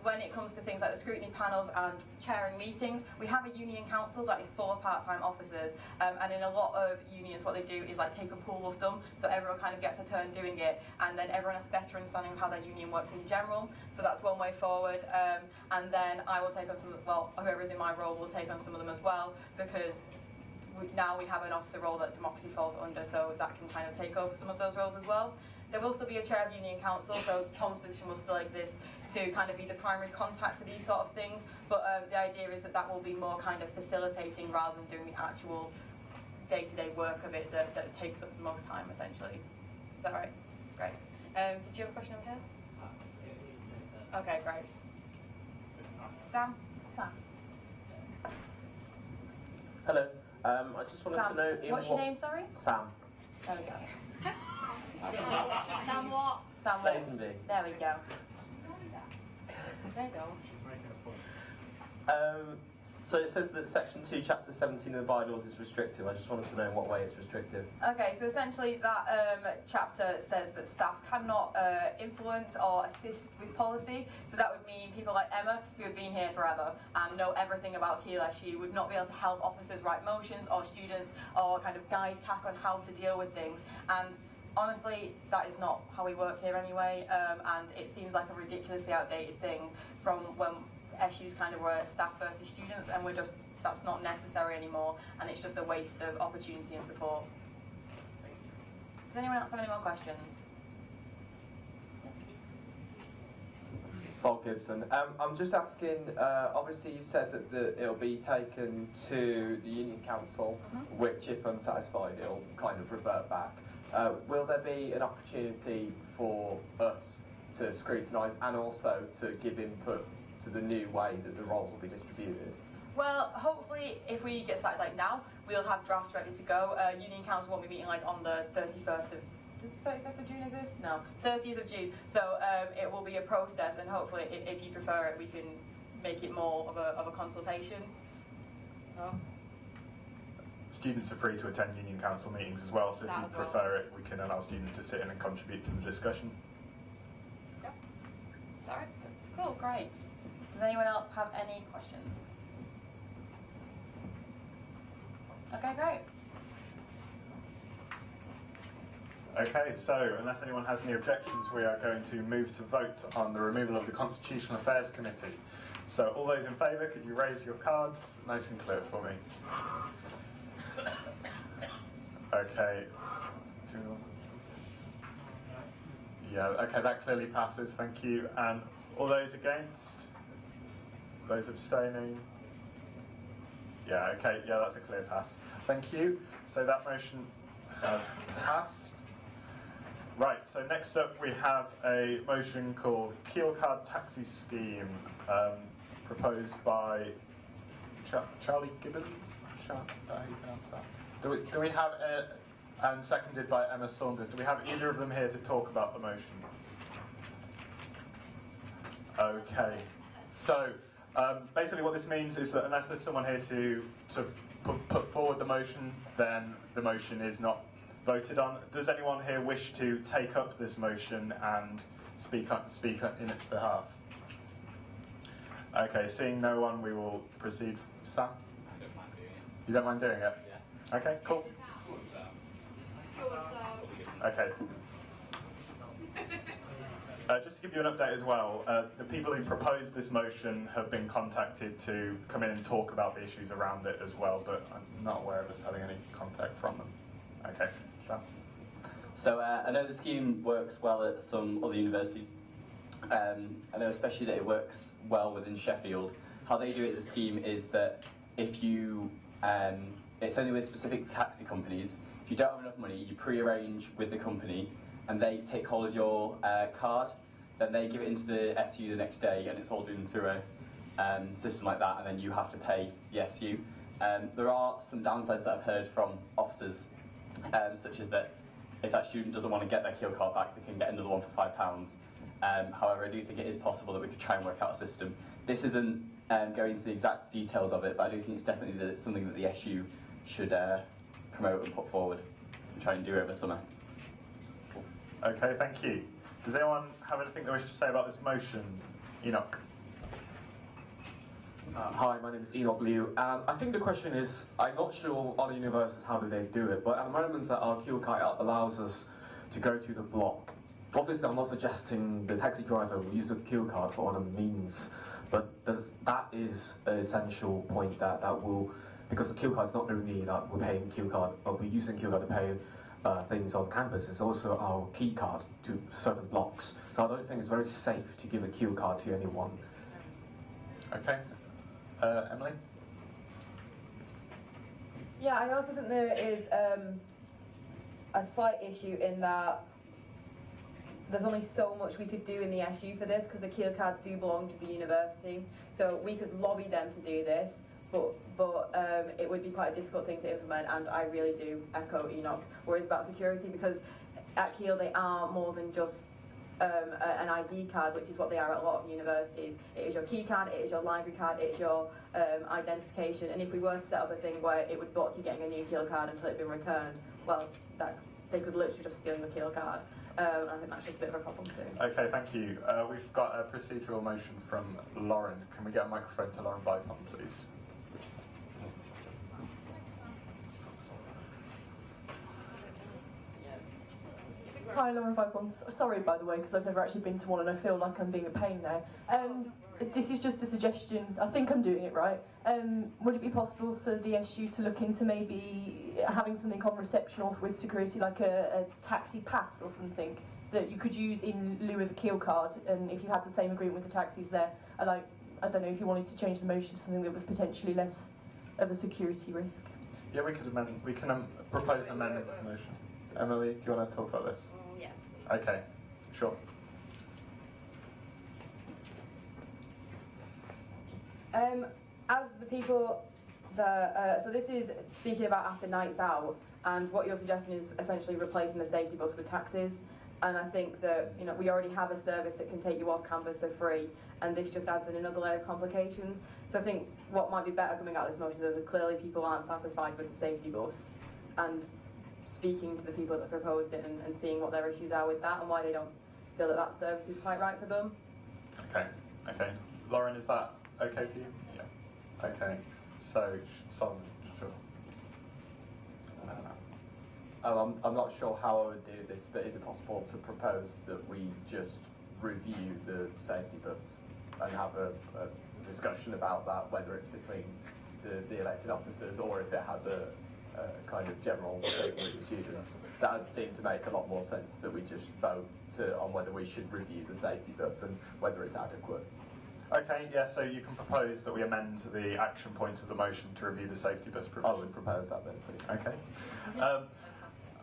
When it comes to things like the scrutiny panels and chairing meetings, we have a union council that is for part-time officers, and in a lot of unions what they do is like take a pool of them, so everyone kind of gets a turn doing it, and then everyone has a better understanding of how their union works in general. So that's one way forward, and then I will take on some, well, whoever is in my role will take on some of them as well, because now we have an officer role that democracy falls under, so that can kind of take over some of those roles as well. There will still be a chair of union council, so Tom's position will still exist to kind of be the primary contact for these sort of things, but the idea is that that will be more kind of facilitating rather than doing the actual day-to-day work of it that takes up the most time, essentially. Is that right? Great. Did you have a question over here? Okay, great. Sam? Sam. Hello. I just wanted Sam. to know. What's your name, sorry? Sam. There we go. Sam what? Sam what? Lazenby. There we go. There you go. So it says that Section 2, Chapter 17 of the bylaws is restrictive. I just wanted to know in what way it's restrictive. Okay, so essentially that chapter says that staff cannot influence or assist with policy. So that would mean people like Emma, who have been here forever and know everything about Keele SU, would not be able to help officers write motions or students or kind of guide CAC on how to deal with things. And honestly, that is not how we work here anyway, and it seems like a ridiculously outdated thing from when SUs kind of were staff versus students, and that's not necessary anymore, and it's just a waste of opportunity and support. Does anyone else have any more questions? Sol Gibson. I'm just asking, obviously you said that it'll be taken to the Union Council, which if unsatisfied it'll kind of revert back. Will there be an opportunity for us to scrutinise and also to give input to the new way that the roles will be distributed? Well, hopefully, if we get started like now, we'll have drafts ready to go. Union Council won't be meeting like on the 31st of. Does the 31st of June exist? No, 30th of June. So it will be a process, and hopefully, if you prefer it, we can make it more of a consultation. Oh. Students are free to attend Union Council meetings as well, so if you prefer it, we can allow students to sit in and contribute to the discussion. Yep. Alright, cool, great. Does anyone else have any questions? Okay, great. Okay, so unless anyone has any objections, we are going to move to vote on the removal of the Constitutional Affairs Committee. So all those in favour, could you raise your cards nice and clear for me? Okay. Yeah, okay, that clearly passes, thank you. And all those against? Those abstaining? Yeah, okay, yeah, that's a clear pass. Thank you. So that motion has passed. Right, so next up we have a motion called Keele Card Taxi Scheme, proposed by Charlie Gibbons? Is that how you pronounce that? Do we have, and seconded by Emma Saunders, do we have either of them here to talk about the motion? Okay, so basically what this means is that unless there's someone here to put forward the motion, then the motion is not voted on. Does anyone here wish to take up this motion and speak in its behalf? Okay, seeing no one, we will proceed. Sam? I don't mind doing it. You don't mind doing it? Yeah. Okay, cool. Okay. Just to give you an update as well, the people who proposed this motion have been contacted to come in and talk about the issues around it as well, but I'm not aware of us having any contact from them. Okay, Sam? So I know the scheme works well at some other universities. I know especially that it works well within Sheffield. How they do it as a scheme is that if you, it's only with specific taxi companies, if you don't have enough money, you pre-arrange with the company and they take hold of your card, then they give it into the SU the next day, and it's all done through a system like that, and then you have to pay the SU. There are some downsides that I've heard from officers, such as that if that student doesn't want to get their Keele card back, they can get another one for £5. However, I do think it is possible that we could try and work out a system. This isn't going into the exact details of it, but I do think it's definitely something that the SU should promote and put forward and try and do over summer. Okay, thank you. Does anyone have anything they wish to say about this motion? Enoch? Hi, my name is Enoch Liu, and I think the question is, I'm not sure other universities how do they do it, but at the moment that our Keele card allows us to go to the block. Obviously, I'm not suggesting the taxi driver will use the Keele card for other means, but that is an essential point that will, because the Keele card is not only that we're paying Keele card, but we're using Keele card to pay things on campus. It's also our key card to certain blocks. So I don't think it's very safe to give a Keele card to anyone. Okay. Emily? Yeah, I also think there is a slight issue in that there's only so much we could do in the SU for this, because the Keele cards do belong to the university. So we could lobby them to do this, but it would be quite a difficult thing to implement, and I really do echo Enoch's worries about security, because at Keele they are more than just an ID card, which is what they are at a lot of universities. It is your key card, it is your library card, it is your identification, and if we were to set up a thing where it would block you getting a new Keele card until it's been returned, well, they could literally just steal your Keele card. I think that's just a bit of a problem too. Okay, thank you. We've got a procedural motion from Lauren. Can we get a microphone to Lauren Bipon, please? Hi, Lauren Bipon. Sorry, by the way, because I've never actually been to one and I feel like I'm being a pain now. This is just a suggestion. I think I'm doing it right. Would it be possible for the SU to look into maybe having something on reception or with security, like a taxi pass or something that you could use in lieu of a Keele card, and if you had the same agreement with the taxis there, and I don't know if you wanted to change the motion to something that was potentially less of a security risk. Yeah, we can propose an amendment to the motion. Emily, do you want to talk about this? Yes. Okay, sure. As the people that, so this is speaking about after nights out, and what you're suggesting is essentially replacing the safety bus with taxis. And I think that, you know, we already have a service that can take you off campus for free, and this just adds in another layer of complications. So I think what might be better coming out of this motion is that clearly people aren't satisfied with the safety bus, and speaking to the people that proposed it and seeing what their issues are with that and why they don't feel that that service is quite right for them. Okay. Lauren, is that okay for you? Yeah. Okay. So, Solomon, sure. I'm not sure how I would do this, but is it possible to propose that we just review the safety bus and have a discussion about that, whether it's between the elected officers or if it has a kind of general thing with students? That would seem to make a lot more sense that we just vote on whether we should review the safety bus and whether it's adequate. Okay, yeah, so you can propose that we amend the action points of the motion to review the safety bus provision. I would propose that then, please. Okay.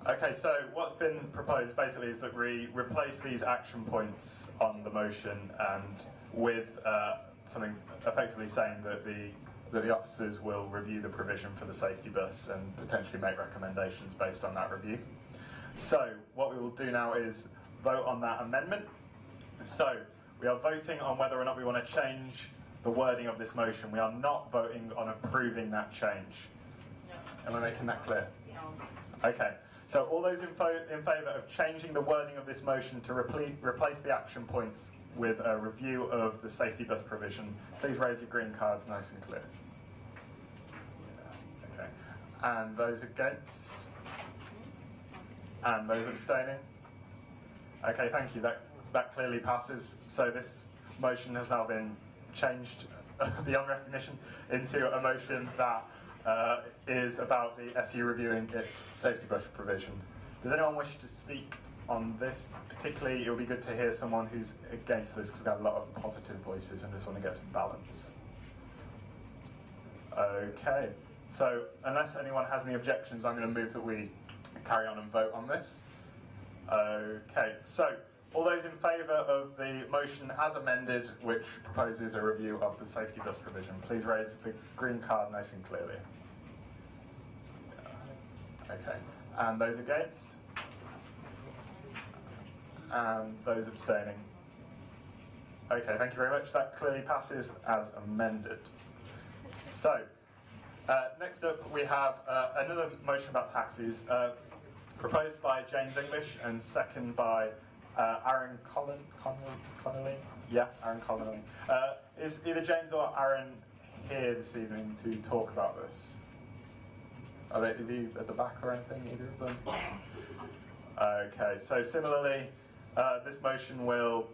Okay, so what's been proposed basically is that we replace these action points on the motion and with something effectively saying that the officers will review the provision for the safety bus and potentially make recommendations based on that review. So what we will do now is vote on that amendment. So we are voting on whether or not we want to change the wording of this motion. We are not voting on approving that change. Am I making that clear? Okay. So all those in favour of changing the wording of this motion to replace the action points with a review of the safety bus provision, please raise your green cards nice and clear. Okay. And those against? And those abstaining? Okay, thank you. That clearly passes. So this motion has now been changed beyond recognition into a motion that is about the SU reviewing its safety bus provision. Does anyone wish to speak on this? Particularly, it would be good to hear someone who's against this, because we've got a lot of positive voices and just want to get some balance. Okay, so unless anyone has any objections, I'm going to move that we carry on and vote on this. Okay, so all those in favour of the motion as amended, which proposes a review of the safety bus provision, please raise the green card nice and clearly. Okay, and those against? And those abstaining? Okay, thank you very much. That clearly passes as amended. So, next up we have another motion about taxis, proposed by James English and second by Aaron Connolly? Yeah, Aaron Connolly. Is either James or Aaron here this evening to talk about this? Is he at the back or anything, either of them? Okay, so similarly, this motion will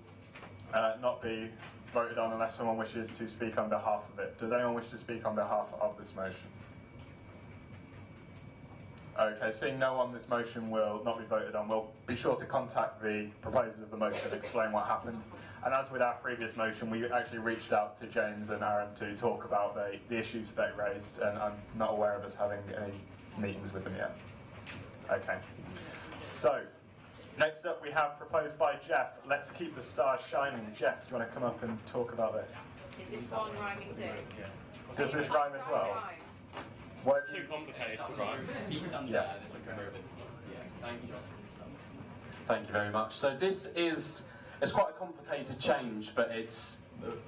not be voted on unless someone wishes to speak on behalf of it. Does anyone wish to speak on behalf of this motion? Okay, seeing no one, this motion will not be voted on. We'll be sure to contact the proposers of the motion and explain what happened. And as with our previous motion, we actually reached out to James and Aaron to talk about the issues they raised, and I'm not aware of us having any meetings with them yet. Okay, so Next up we have proposed by Jeff, Let's Keep the Stars Shining. Jeff, do you want to come up and talk about this? Is this one rhyming too? Does this rhyme as well? What? It's too complicated to rhyme. Yes. Thank you very much. So this is, it's quite a complicated change, but it's,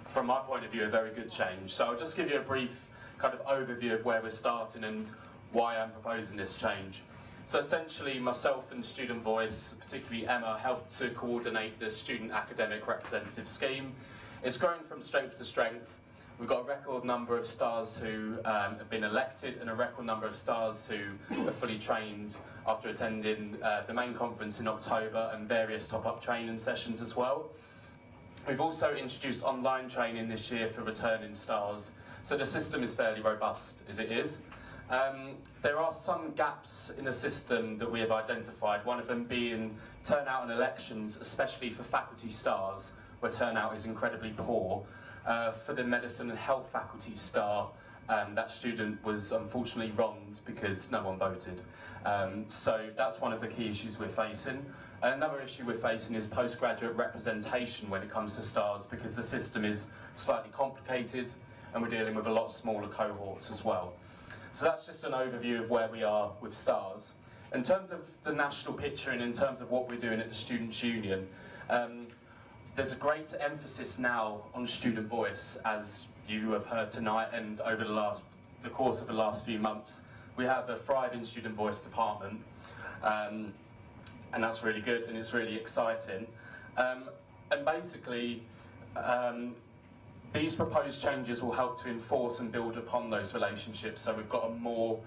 from my point of view, a very good change. So I'll just give you a brief kind of overview of where we're starting and why I'm proposing this change. So essentially, myself and Student Voice, particularly Emma, helped to coordinate the Student Academic Representative Scheme. It's grown from strength to strength. We've got a record number of stars who have been elected and a record number of stars who are fully trained after attending the main conference in October and various top-up training sessions as well. We've also introduced online training this year for returning stars, so the system is fairly robust as it is. There are some gaps in the system that we have identified, one of them being turnout in elections, especially for faculty stars, where turnout is incredibly poor. For the medicine and health faculty star, that student was unfortunately wronged because no one voted. So that's one of the key issues we're facing. Another issue we're facing is postgraduate representation when it comes to stars, because the system is slightly complicated and we're dealing with a lot smaller cohorts as well. So that's just an overview of where we are with stars. In terms of the national picture and in terms of what we're doing at the Students' Union, there's a greater emphasis now on student voice, as you have heard tonight and over the course of the last few months. We have a thriving student voice department, and that's really good and it's really exciting. And basically, these proposed changes will help to enforce and build upon those relationships. So we've got a more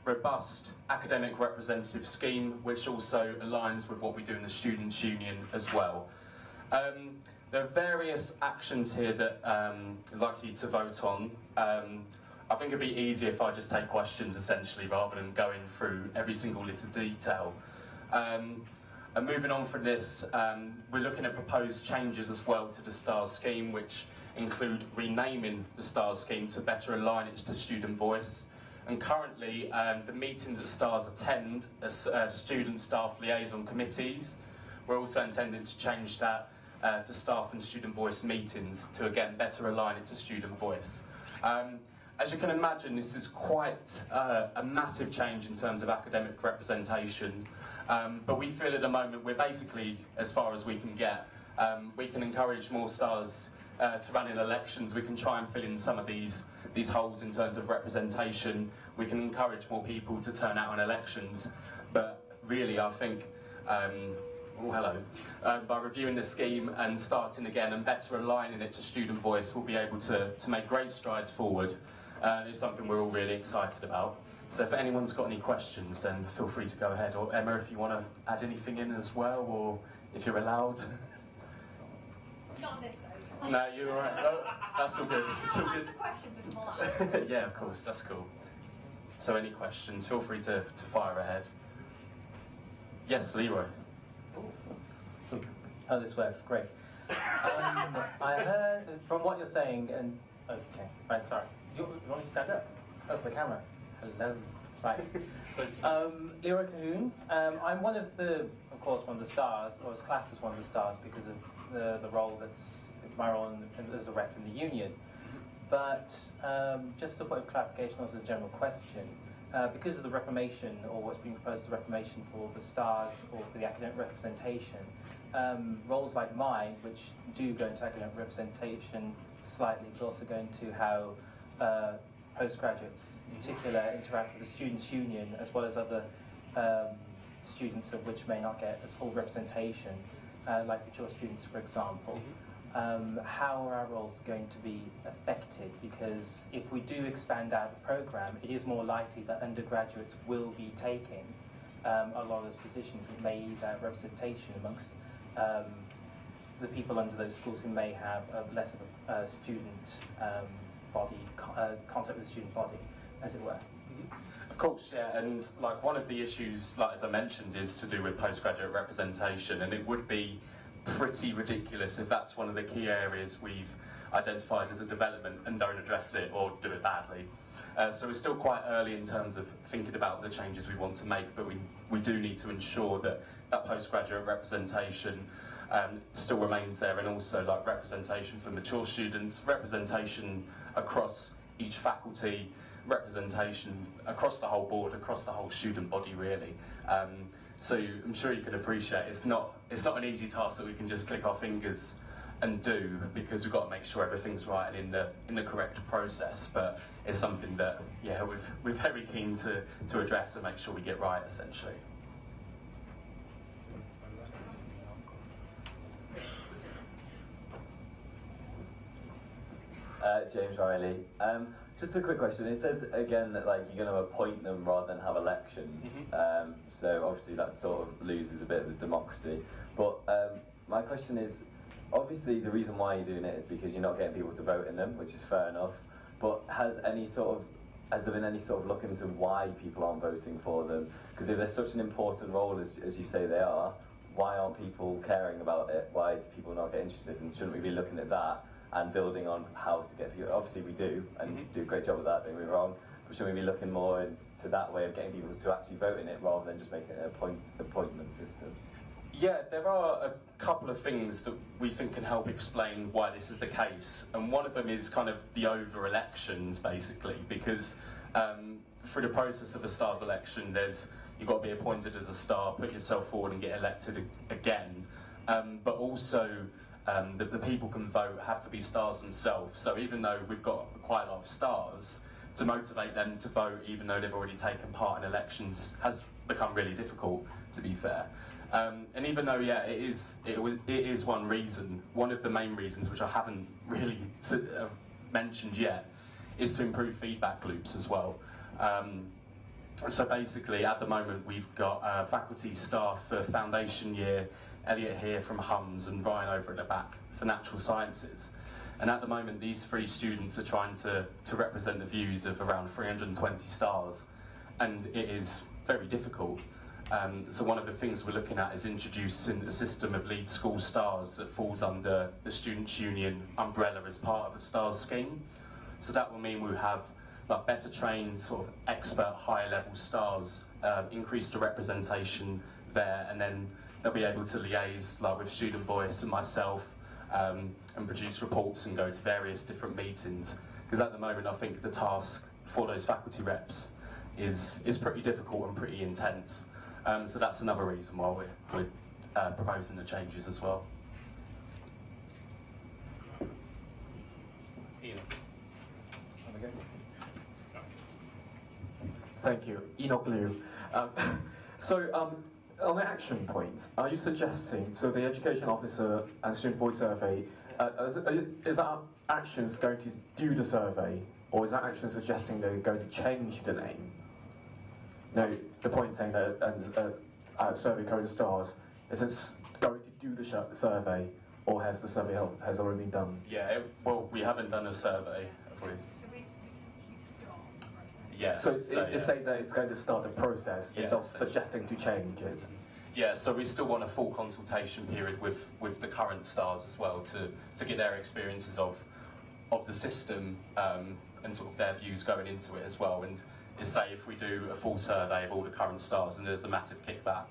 robust academic representative scheme, which also aligns with what we do in the Students' Union as well. There are various actions here that I'd like you to vote on. I think it'd be easier if I just take questions essentially rather than going through every single little detail. And moving on from this, we're looking at proposed changes as well to the STARS scheme, which include renaming the STARS scheme to better align it to student voice. And currently, the meetings that STARS attend as student staff liaison committees. We're also intending to change that to staff and student voice meetings to again better align it to student voice. As you can imagine, this is quite a massive change in terms of academic representation, but we feel at the moment we're basically as far as we can get. We can encourage more stars to run in elections. We can try and fill in some of these holes in terms of representation. We can encourage more people to turn out on elections, but really I think by reviewing the scheme and starting again and better aligning it to student voice, we'll be able to make great strides forward. It's something we're all really excited about. So if anyone's got any questions, then feel free to go ahead. Or Emma, if you want to add anything in as well, or if you're allowed. Not this though. No, you're all right. No, that's all good. It's all good. Ask a question before that. Yeah, of course, that's cool. So any questions, feel free to fire ahead. Yes, Leroy. Oh, this works, great. I heard from what you're saying, and okay, right, sorry. You want me to stand up? Oh, for the camera. Hello. Right. Leroy Cahoon. I'm one of the stars, or was classed as one of the stars because of the role my role as a rep in the union. But just a point of clarification, also a general question. Because of the reformation, or what's being proposed, the reformation for the stars or for the academic representation, roles like mine, which do go into academic representation slightly, but also go into how postgraduates in particular interact with the Students' Union, as well as other students of which may not get as full representation, like mature students, for example. How are our roles going to be affected? Because if we do expand out the program, it is more likely that undergraduates will be taking a lot of those positions. It may ease out representation amongst the people under those schools who may have less of a student body, contact with the student body, as it were. Of course, yeah, and like one of the issues, like as I mentioned, is to do with postgraduate representation, and it would be pretty ridiculous if that's one of the key areas we've identified as a development and don't address it or do it badly. So we're still quite early in terms of thinking about the changes we want to make, but we do need to ensure that that postgraduate representation still remains there, and also like representation for mature students, representation across each faculty, representation across the whole board, across the whole student body really. So I'm sure you can appreciate it's not an easy task that we can just click our fingers and do, because we've got to make sure everything's right and in the correct process. But it's something that we're very keen to address and make sure we get right essentially. James Riley. Just a quick question. It says again that like you're going to appoint them rather than have elections. So obviously that sort of loses a bit of the democracy. But my question is, obviously the reason why you're doing it is because you're not getting people to vote in them, which is fair enough. But has there been any sort of look into why people aren't voting for them? Because if they're such an important role as you say they are, why aren't people caring about it? Why do people not get interested? And shouldn't we be looking at that and building on how to get people? Obviously we do, and do a great job of that, don't get me wrong, but should we be looking more into that way of getting people to actually vote in it rather than just making it an appointment system? Yeah, there are a couple of things that we think can help explain why this is the case, and one of them is kind of the over-elections basically, because through the process of a STARS election you've got to be appointed as a STAR, put yourself forward and get elected again, but also the people can vote have to be STARS themselves. So even though we've got quite a lot of STARS, to motivate them to vote even though they've already taken part in elections has become really difficult, to be fair. And even though it is one reason, one of the main reasons which I haven't really mentioned yet, is to improve feedback loops as well. So basically at the moment we've got faculty staff for foundation year, Elliot here from HUMS and Ryan over at the back for natural sciences. And at the moment these three students are trying to represent the views of around 320 STARS, and it is very difficult. So one of the things we're looking at is introducing a system of lead school STARS that falls under the Students' Union umbrella as part of a STARS scheme. So that will mean we'll have like better trained sort of expert higher level STARS, increase the representation there, and then they'll be able to liaise like with Student Voice and myself and produce reports and go to various different meetings. Because at the moment I think the task for those faculty reps is pretty difficult and pretty intense. So that's another reason why we're proposing the changes as well. Ian. Thank you. Enoch Liu. On the action point, are you suggesting, so the education officer and student voice survey, is that actions going to do the survey, or is that action suggesting they're going to change the name? No, the point saying that survey code STARS, is it going to do the survey, or has the survey has already been done? Yeah, well, we haven't done a survey, have we? Yeah. So it says that it's going to start the process. It's not suggesting to change it. Yeah, so we still want a full consultation period with the current STARS as well to get their experiences of the system and sort of their views going into it as well. And say if we do a full survey of all the current STARS and there's a massive kickback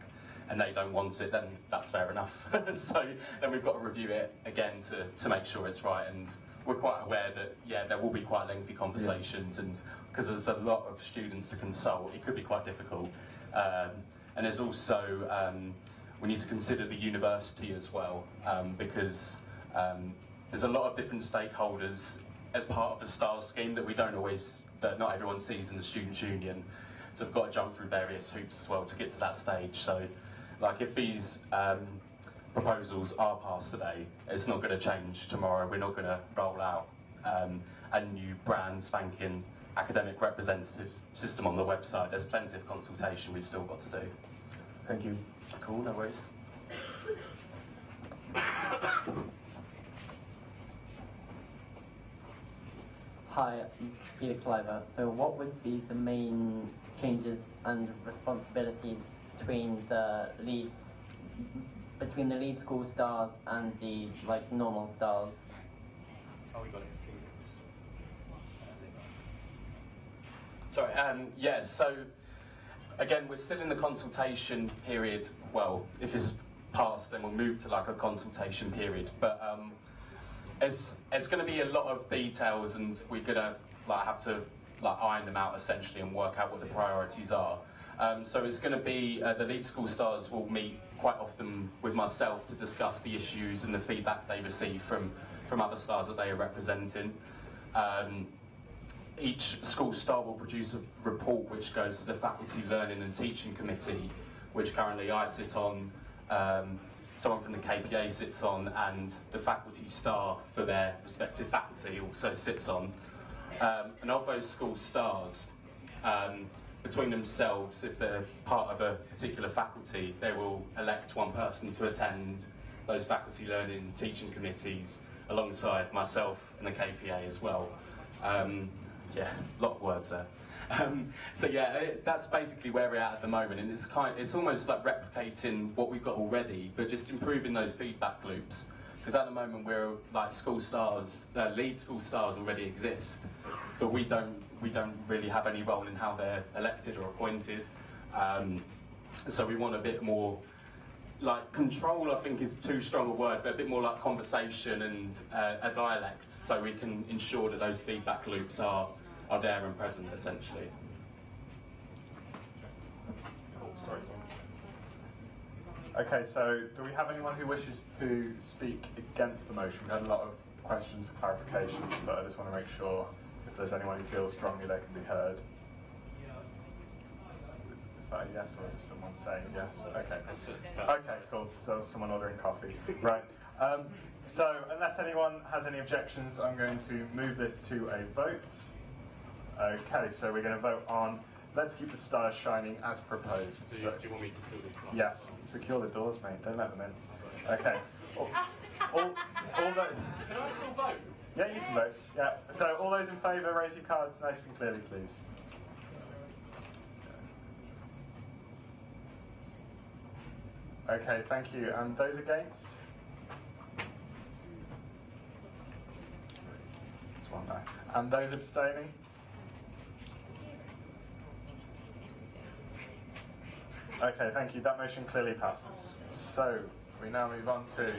and they don't want it, then that's fair enough. So then we've got to review it again to make sure it's right. And we're quite aware that there will be quite lengthy conversations, and because there's a lot of students to consult, it could be quite difficult. And there's also we need to consider the university as well, because there's a lot of different stakeholders as part of the STARS scheme that not everyone sees in the Students' Union. So we've got to jump through various hoops as well to get to that stage. So, like if these proposals are passed today, it's not going to change tomorrow. We're not going to roll out a new brand spanking academic representative system on the website. There's plenty of consultation we've still got to do. Thank you. Cool, no worries. Hi, I'm Peter Cliver. So what would be the main changes and responsibilities between the lead school STARS and the normal STARS? Oh, we got it. Sorry, yeah, so again, we're still in the consultation period. Well, if it's passed, then we'll move to like a consultation period. But it's going to be a lot of details, and we're going to like have to like iron them out essentially and work out what the priorities are. So it's going to be the lead school stars will meet quite often with myself to discuss the issues and the feedback they receive from other stars that they are representing. Each school star will produce a report which goes to the Faculty Learning and Teaching Committee, which currently I sit on, someone from the KPA sits on, and the faculty star for their respective faculty also sits on. And of those school stars, between themselves, if they're part of a particular faculty, they will elect one person to attend those Faculty Learning and Teaching Committees alongside myself and the KPA as well. Yeah, a lot of words there. So yeah, that's basically where we're at the moment, and it's almost like replicating what we've got already, but just improving those feedback loops. Because at the moment we're like school stars, lead school stars already exist, but we don't really have any role in how they're elected or appointed. So we want a bit more, like control I think is too strong a word, but a bit more like conversation and a dialect, so we can ensure that those feedback loops are there and present essentially. Oh, sorry. Okay, so do we have anyone who wishes to speak against the motion? We had a lot of questions for clarifications, but I just want to make sure if there's anyone who feels strongly they can be heard. Is that a yes, or is someone saying yes? Okay. Okay, cool. So someone ordering coffee. Right. So unless anyone has any objections, I'm going to move this to a vote. Okay, so we're going to vote on Let's Keep the Stars Shining as proposed. So do you want me to secure the Yes, secure the doors, mate. Don't let them in. Okay. All those... Can I still vote? Yeah, you can vote. Yeah. So all those in favour, raise your cards nice and clearly, please. Okay, thank you. And those against? There's one there. And those abstaining? Okay, thank you. That motion clearly passes. So we now move on to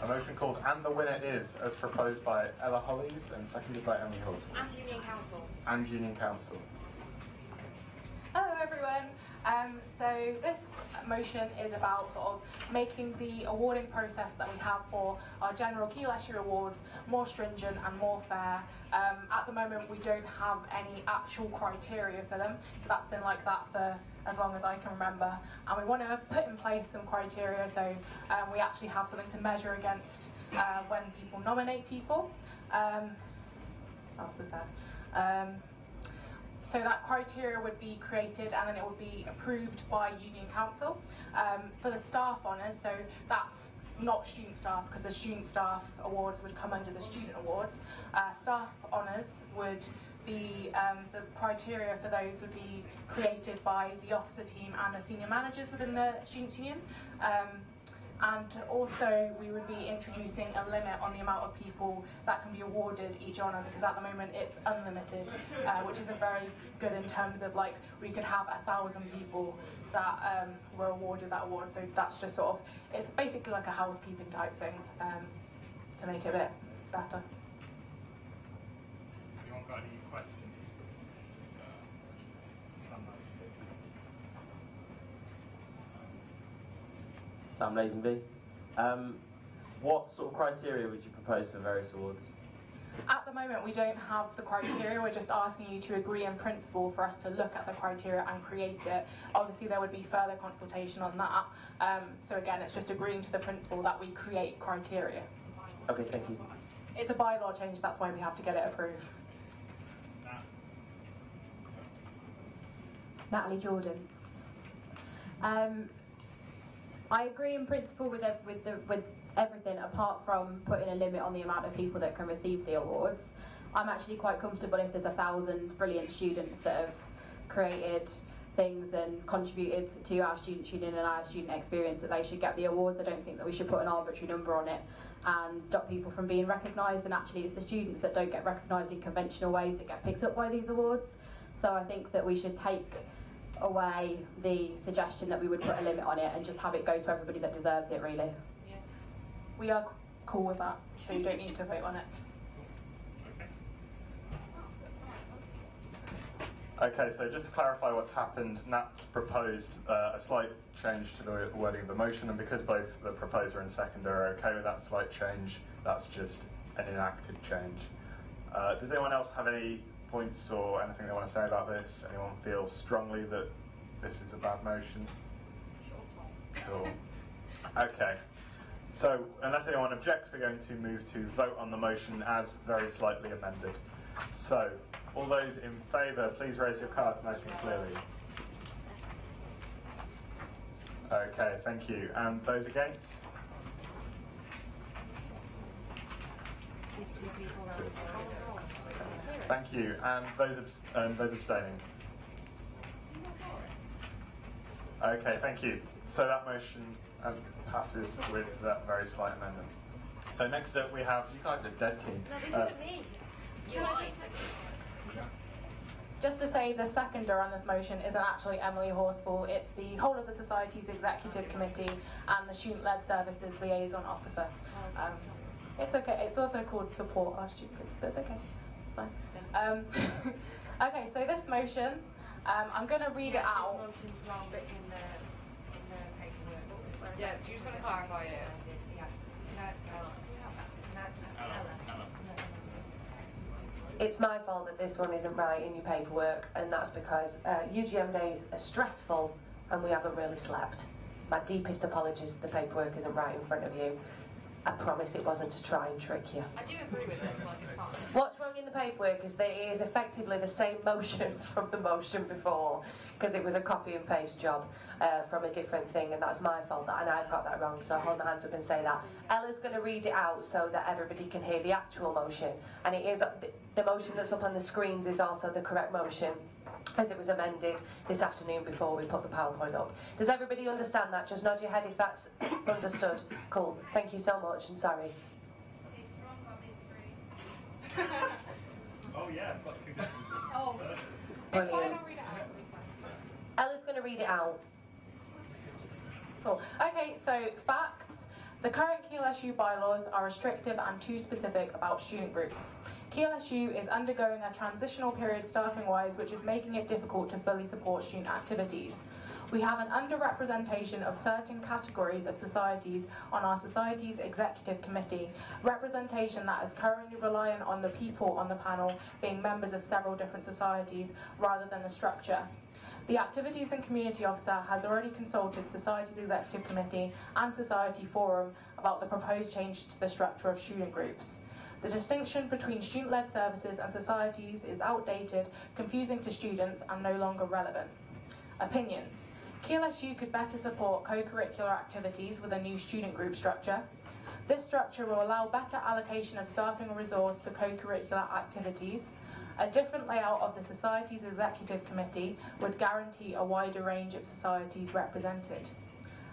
a motion called And the Winner Is, as proposed by Ella Hollies and seconded by Emily Holt. And Union Council. And Union Council. Hello everyone. So this motion is about sort of making the awarding process that we have for our general Keele SU awards more stringent and more fair. At the moment we don't have any actual criteria for them, so that's been like that for as long as I can remember, and we want to put in place some criteria so we actually have something to measure against when people nominate people. What else is there? So that criteria would be created and then it would be approved by Union Council. For the staff honours, so that's not student staff because the student staff awards would come under the student awards. Staff honours would be, the criteria for those would be created by the officer team and the senior managers within the Students' Union. And also we would be introducing a limit on the amount of people that can be awarded each honour, because at the moment it's unlimited, which isn't very good in terms of like we could have 1,000 people that were awarded that award. So that's just sort of, it's basically like a housekeeping type thing to make it a bit better. Anyone got any questions? Sam Lazenby. What sort of criteria would you propose for various awards? At the moment we don't have the criteria, we're just asking you to agree in principle for us to look at the criteria and create it. Obviously there would be further consultation on that, so again it's just agreeing to the principle that we create criteria. Okay, thank you. It's a bylaw change, that's why we have to get it approved. Natalie Jordan. I agree in principle with everything apart from putting a limit on the amount of people that can receive the awards. I'm actually quite comfortable if there's 1,000 brilliant students that have created things and contributed to our Students' Union and our student experience, that they should get the awards. I don't think that we should put an arbitrary number on it and stop people from being recognised, and actually it's the students that don't get recognised in conventional ways that get picked up by these awards. So I think that we should take away the suggestion that we would put a limit on it and just have it go to everybody that deserves it, really. We are cool with that, so you don't need to vote on it. Okay, so just to clarify what's happened, Nat's proposed a slight change to the wording of the motion, and because both the proposer and seconder are okay with that slight change, that's just an enacted change. Does anyone else have any points or anything they want to say about this? Anyone feel strongly that this is a bad motion? Sure. Okay. So, unless anyone objects, we're going to move to vote on the motion as very slightly amended. So, all those in favour, please raise your cards nice and clearly. Okay, thank you. And those against? These two people are. Thank you. And those abstaining? Okay, thank you. So that motion passes with that very slight amendment. So next up we have, you guys are dead keen. No, this isn't me. You are. Just to say, the seconder on this motion isn't actually Emily Horsfall, it's the whole of the Society's Executive Committee and the Student-Led Services Liaison Officer. It's okay, it's also called Support Our Student Groups, but it's okay, it's fine. Okay, so this motion, I'm going to read it out. This motion's wrong in the paperwork. Yeah, do you just want to clarify it? Yeah. No, it's Ella. It's my fault that this one isn't right in your paperwork, and that's because UGM days are stressful and we haven't really slept. My deepest apologies that the paperwork isn't right in front of you. I promise it wasn't to try and trick you. I do agree with this, like it's fine. What's wrong in the paperwork is that it is effectively the same motion from the motion before, because it was a copy and paste job from a different thing, and that's my fault, and I've got that wrong, so I'll hold my hands up and say that. Ella's going to read it out so that everybody can hear the actual motion, and it is the motion that's up on the screens is also the correct motion, as it was amended this afternoon before we put the PowerPoint up. Does everybody understand that? Just nod your head if that's understood. Cool. Thank you so much, and sorry. Oh yeah, I've got two different. Oh, Brilliant. Ella's going to read it out. Cool. Okay, so facts. The current Keele SU bylaws are restrictive and too specific about student groups. Keele SU is undergoing a transitional period staffing-wise, which is making it difficult to fully support student activities. We have an underrepresentation of certain categories of societies on our Society's Executive Committee, representation that is currently reliant on the people on the panel being members of several different societies rather than a structure. The Activities and Community Officer has already consulted Society's Executive Committee and Society Forum about the proposed change to the structure of student groups. The distinction between student-led services and societies is outdated, confusing to students, and no longer relevant. Opinions. Keele SU could better support co-curricular activities with a new student group structure. This structure will allow better allocation of staffing resource for co-curricular activities. A different layout of the Society's Executive Committee would guarantee a wider range of societies represented.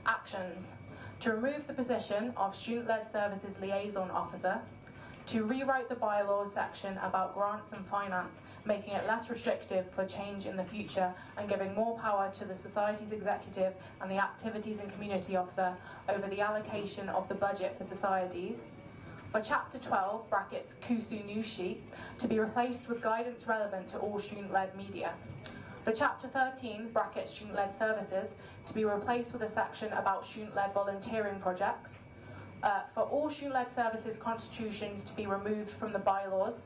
Actions. To remove the position of Student-Led Services Liaison Officer. To rewrite the bylaws section about grants and finance, making it less restrictive for change in the future and giving more power to the Society's Executive and the Activities and Community Officer over the allocation of the budget for societies. For Chapter 12, brackets KUSU news sheet, to be replaced with guidance relevant to all student-led media. For Chapter 13, brackets student-led services, to be replaced with a section about student-led volunteering projects. For all student-led services constitutions to be removed from the bylaws,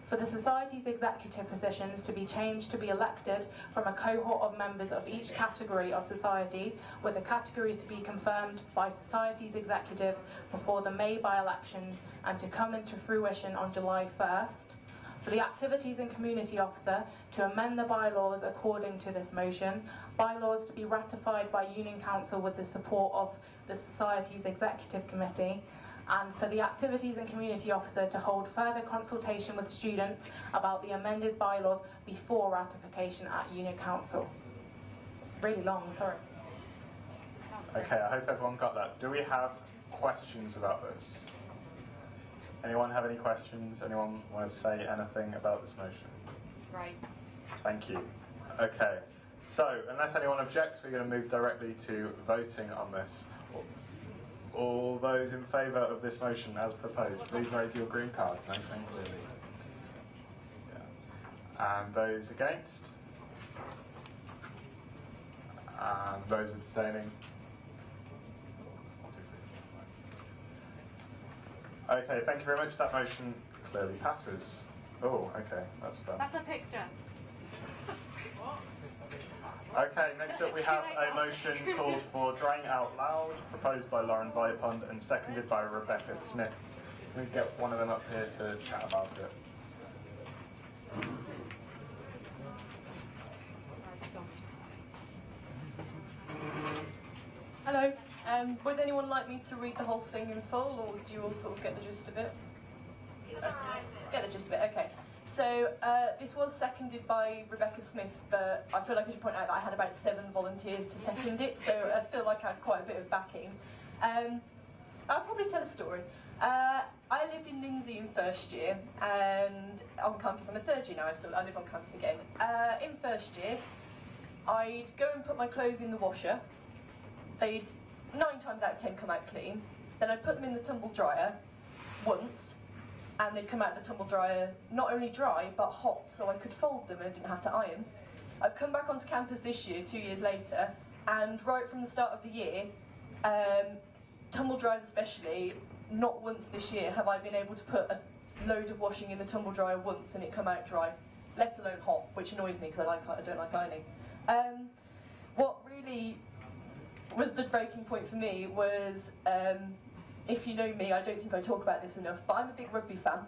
for the Society's executive positions to be changed to be elected from a cohort of members of each category of society, with the categories to be confirmed by Society's executive before the May by-elections and to come into fruition on July 1st. For the Activities and Community Officer to amend the bylaws according to this motion, bylaws to be ratified by Union Council with the support of the Society's Executive Committee, and for the Activities and Community Officer to hold further consultation with students about the amended bylaws before ratification at Union Council. It's really long, sorry. Okay, I hope everyone got that. Do we have questions about this? Anyone have any questions? Anyone want to say anything about this motion? Right. Thank you. Okay, so unless anyone objects, we're going to move directly to voting on this. All those in favour of this motion as proposed, please raise your green cards, nice and clearly. Yeah. And those against? And those abstaining? Okay, thank you very much. That motion clearly passes. Oh, okay, that's fun. That's a picture. Okay, next up we have a motion called for Drying Out Loud, proposed by Lauren Viapond and seconded by Rebecca Smith. Can we get one of them up here to chat about it? Hello. Would anyone like me to read the whole thing in full, or do you all sort of get the gist of it? Get the gist of it, okay. So this was seconded by Rebecca Smith, but I feel like I should point out that I had about 7 volunteers to second it, so I feel like I had quite a bit of backing. I'll probably tell a story. I lived in Lindsay in first year, and on campus, I'm a third year now, I live on campus again. In first year, I'd go and put my clothes in the washer. They'd 9 times out of 10 come out clean. Then I'd put them in the tumble dryer once, and they'd come out of the tumble dryer not only dry, but hot, so I could fold them and I didn't have to iron. I've come back onto campus this year, 2 years later, and right from the start of the year, tumble dryers especially, not once this year have I been able to put a load of washing in the tumble dryer once and it come out dry, let alone hot, which annoys me because I don't like ironing. What really was the breaking point for me was, if you know me, I don't think I talk about this enough, but I'm a big rugby fan.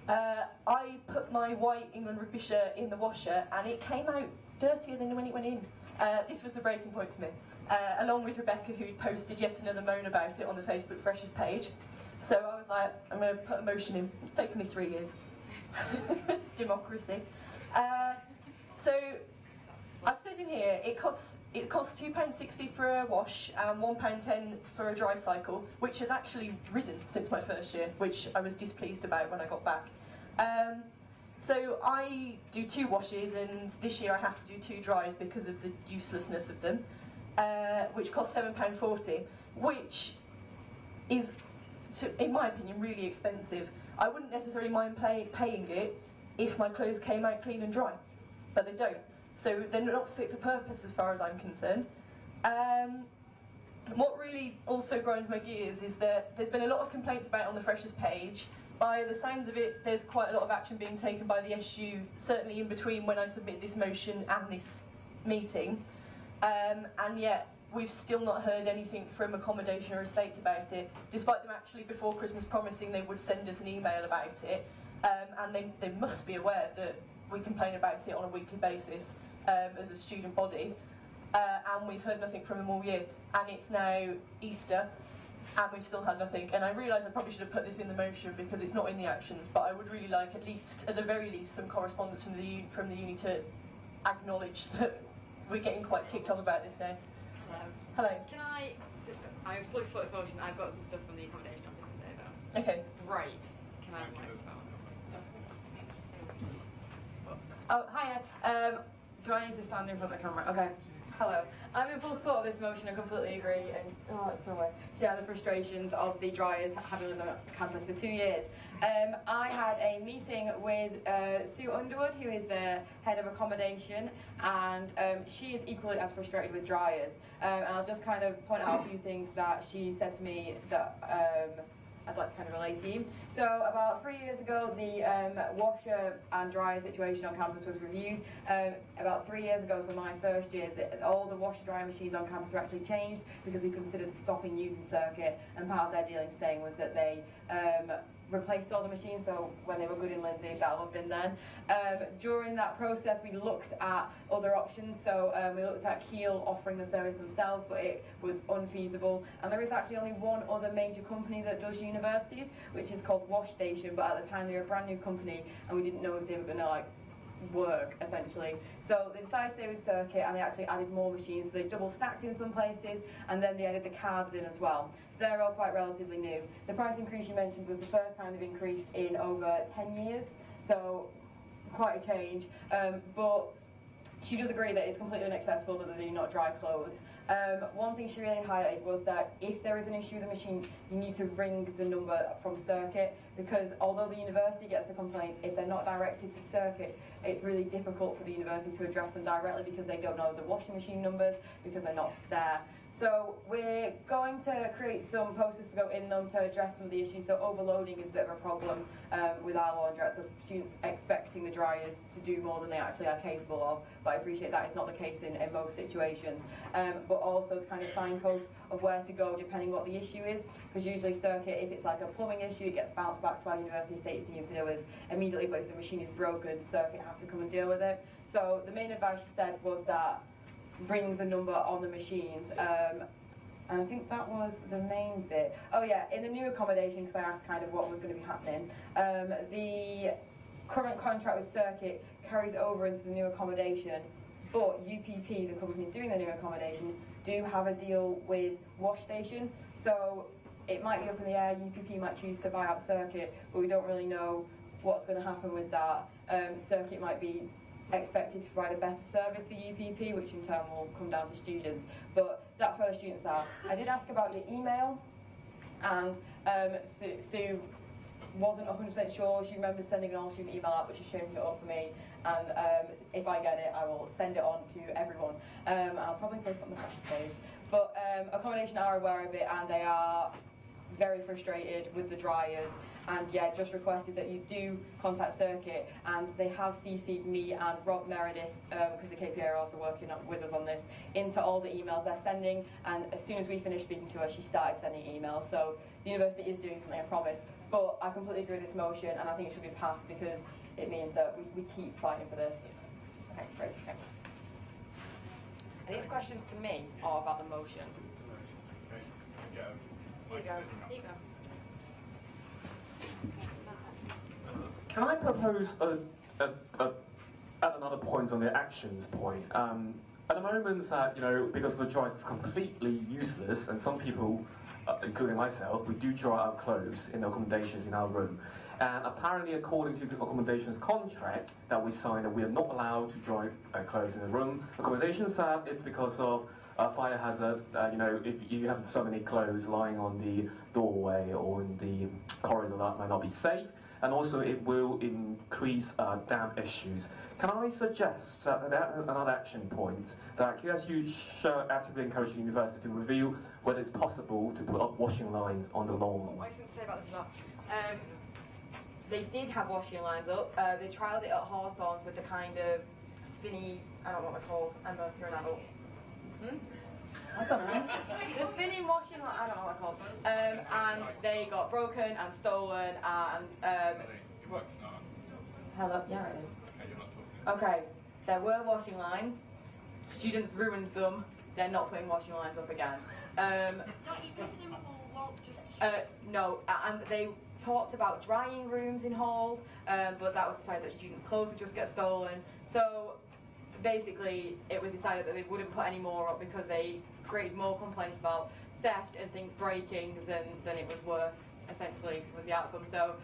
I put my white England rugby shirt in the washer and it came out dirtier than when it went in. This was the breaking point for me, along with Rebecca, who'd posted yet another moan about it on the Facebook Freshers page. So I was like, I'm going to put a motion in. It's taken me 3 years. Democracy. So I've said in here, it costs £2.60 for a wash and £1.10 for a dry cycle, which has actually risen since my first year, which I was displeased about when I got back. So I do 2 washes, and this year I have to do 2 dries because of the uselessness of them, which costs £7.40, which is, in my opinion, really expensive. I wouldn't necessarily mind paying it if my clothes came out clean and dry, but they don't. So they're not fit for purpose as far as I'm concerned. What really also grinds my gears is that there's been a lot of complaints about it on the Freshers page. By the sounds of it, there's quite a lot of action being taken by the SU, certainly in between when I submitted this motion and this meeting. And yet, we've still not heard anything from accommodation or estates about it, despite them actually before Christmas promising they would send us an email about it. And they must be aware that we complain about it on a weekly basis as a student body. And we've heard nothing from them all year. And it's now Easter, and we've still had nothing. And I realise I probably should have put this in the motion because it's not in the actions, but I would really like at the very least, some correspondence from the uni to acknowledge that we're getting quite ticked off about this now. Hello. Can I just, I'm fully support this motion. I've got some stuff from the accommodation office to say though. Okay. Right. Can I have a microphone? Oh, hiya. Do I need to stand in front of the camera? Okay. Hello. I'm in full support of this motion. I completely agree and share the frustrations of the dryers having lived on campus for 2 years. I had a meeting with Sue Underwood, who is the head of accommodation, and she is equally as frustrated with dryers. And I'll just kind of point out a few things that she said to me that I'd like to kind of relate to you. So about 3 years ago, the washer and dryer situation on campus was reviewed. About 3 years ago, so my first year, all the washer dryer machines on campus were actually changed because we considered stopping using circuit, and part of their deal in staying was that they replaced all the machines, so when they were good in Lindsay, that'll have been then. During that process, we looked at other options, so we looked at Keele offering the service themselves, but it was unfeasible. And there is actually only one other major company that does universities, which is called Wash Station, but at the time they were a brand new company, and we didn't know if they were going to work, essentially. So they decided to stay with circuit, and they actually added more machines, so they double stacked in some places, and then they added the cards in as well. So they're all quite relatively new. The price increase you mentioned was the first time they've increased in over 10 years, so quite a change. But she does agree that it's completely unacceptable that they do not dry clothes. One thing she really highlighted was that if there is an issue with the machine, you need to ring the number from circuit, because although the university gets the complaints, if they're not directed to circuit, it's really difficult for the university to address them directly because they don't know the washing machine numbers, because they're not there. So we're going to create some posters to go in them to address some of the issues. So overloading is a bit of a problem with our laundrette, so students expecting the dryers to do more than they actually are capable of. But I appreciate that it's not the case in most situations. But also to kind of signpost of where to go depending what the issue is, because usually circuit, if it's like a plumbing issue, it gets bounced back to our university estates team to deal with immediately, but if the machine is broken, circuit have to come and deal with it. So the main advice she said was that ring the number on the machines, and I think that was the main bit. Oh yeah, in the new accommodation, because I asked kind of what was going to be happening, the current contract with Circuit carries over into the new accommodation, but UPP, the company doing the new accommodation, do have a deal with Wash Station, so it might be up in the air. UPP might choose to buy out Circuit, but we don't really know what's going to happen with that. Circuit might be expected to provide a better service for UPP, which in turn will come down to students, but that's where the students are. I did ask about your email, and Sue wasn't 100% sure. She remembers sending an all-student email out, but she's changing it up for me, and if I get it, I will send it on to everyone. I'll probably post it on the Facebook page. But accommodation are aware of it, and they are very frustrated with the dryers, and yeah, just requested that you do contact Circuit, and they have CC'd me and Rob Meredith, because the KPA are also working with us on this, into all the emails they're sending, and as soon as we finished speaking to her, she started sending emails, so the university is doing something, I promise. But I completely agree with this motion, and I think it should be passed because it means that we keep fighting for this. Okay, great, thanks. Are these questions to me or about the motion? Here you go. Here you go. Can I propose at another point on the actions point? At the moment, because the dryers is completely useless, and some people, including myself, we do dry our clothes in accommodations in our room. And apparently, according to the accommodations contract that we signed, that we are not allowed to dry clothes in the room. Accommodations said it's because of fire hazard. If you have so many clothes lying on the doorway or in the corridor, that might not be safe. And also, it will increase damp issues. Can I suggest that another action point, that Keele SU should actively encourage the university to review whether it's possible to put up washing lines on the lawn? What I was going to say about this is that they did have washing lines up. They trialled it at Hawthorns with the kind of spinny, I don't know what they're called. Emma, you're an adult. I don't know. The spinning washing line, I don't know what they're called. And they got broken and stolen, and It works now. hello, yeah it is. Okay, you're not talking. Okay, there were washing lines. Students ruined them. They're not putting washing lines up again. Not even simple, just... No, and they talked about drying rooms in halls, but that was decided that students' clothes would just get stolen. So basically, it was decided that they wouldn't put any more up because they created more complaints about theft and things breaking than it was worth, essentially, was the outcome. So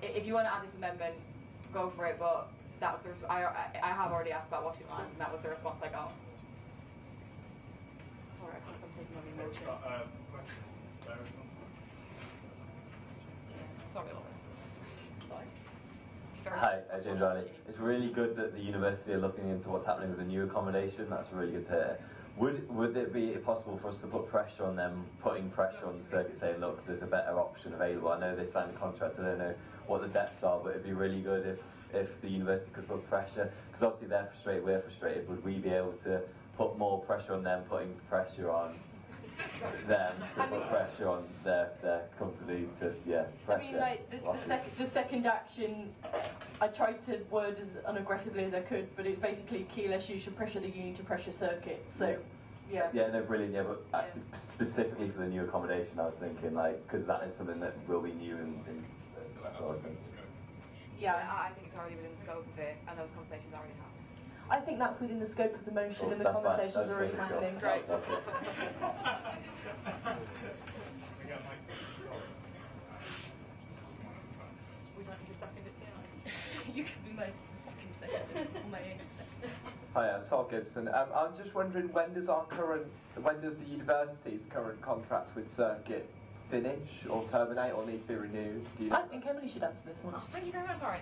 if you want to add this amendment, go for it, but that was the I have already asked about washing lines, and that was the response I got. Sorry, I think I'm taking on the emotion. Sorry, Laura. Hi, James Riley. It's really good that the university are looking into what's happening with the new accommodation. That's really good to hear. Would it be possible for us to put pressure on them, putting pressure on the circuit, saying, look, there's a better option available? I know they signed a contract, I don't know what the depths are, but it'd be really good if the university could put pressure, because obviously they're frustrated, we're frustrated. Would we be able to put more pressure on them, putting pressure on them to put pressure on their company to, pressure? I mean, like, the second action, I tried to word as unaggressively as I could, but it's basically Keele SU should pressure the union to pressure circuit, so, yeah. Yeah, no, brilliant, yeah, but specifically for the new accommodation, I was thinking, like, because that is something that will be new and that's what I was thinking. Yeah, I think it's already within the scope of it, and those conversations already happened. I think that's within the scope of the motion, and the conversations are already happening. Great. That's it. Would you like me to second it tonight? You could be my second. Hiya, Sol Gibson. I'm just wondering, when does the university's current contract with Circuit finish or terminate or need to be renewed? Do you know? I think Emily should answer this one. Oh, thank you very much, Lauren.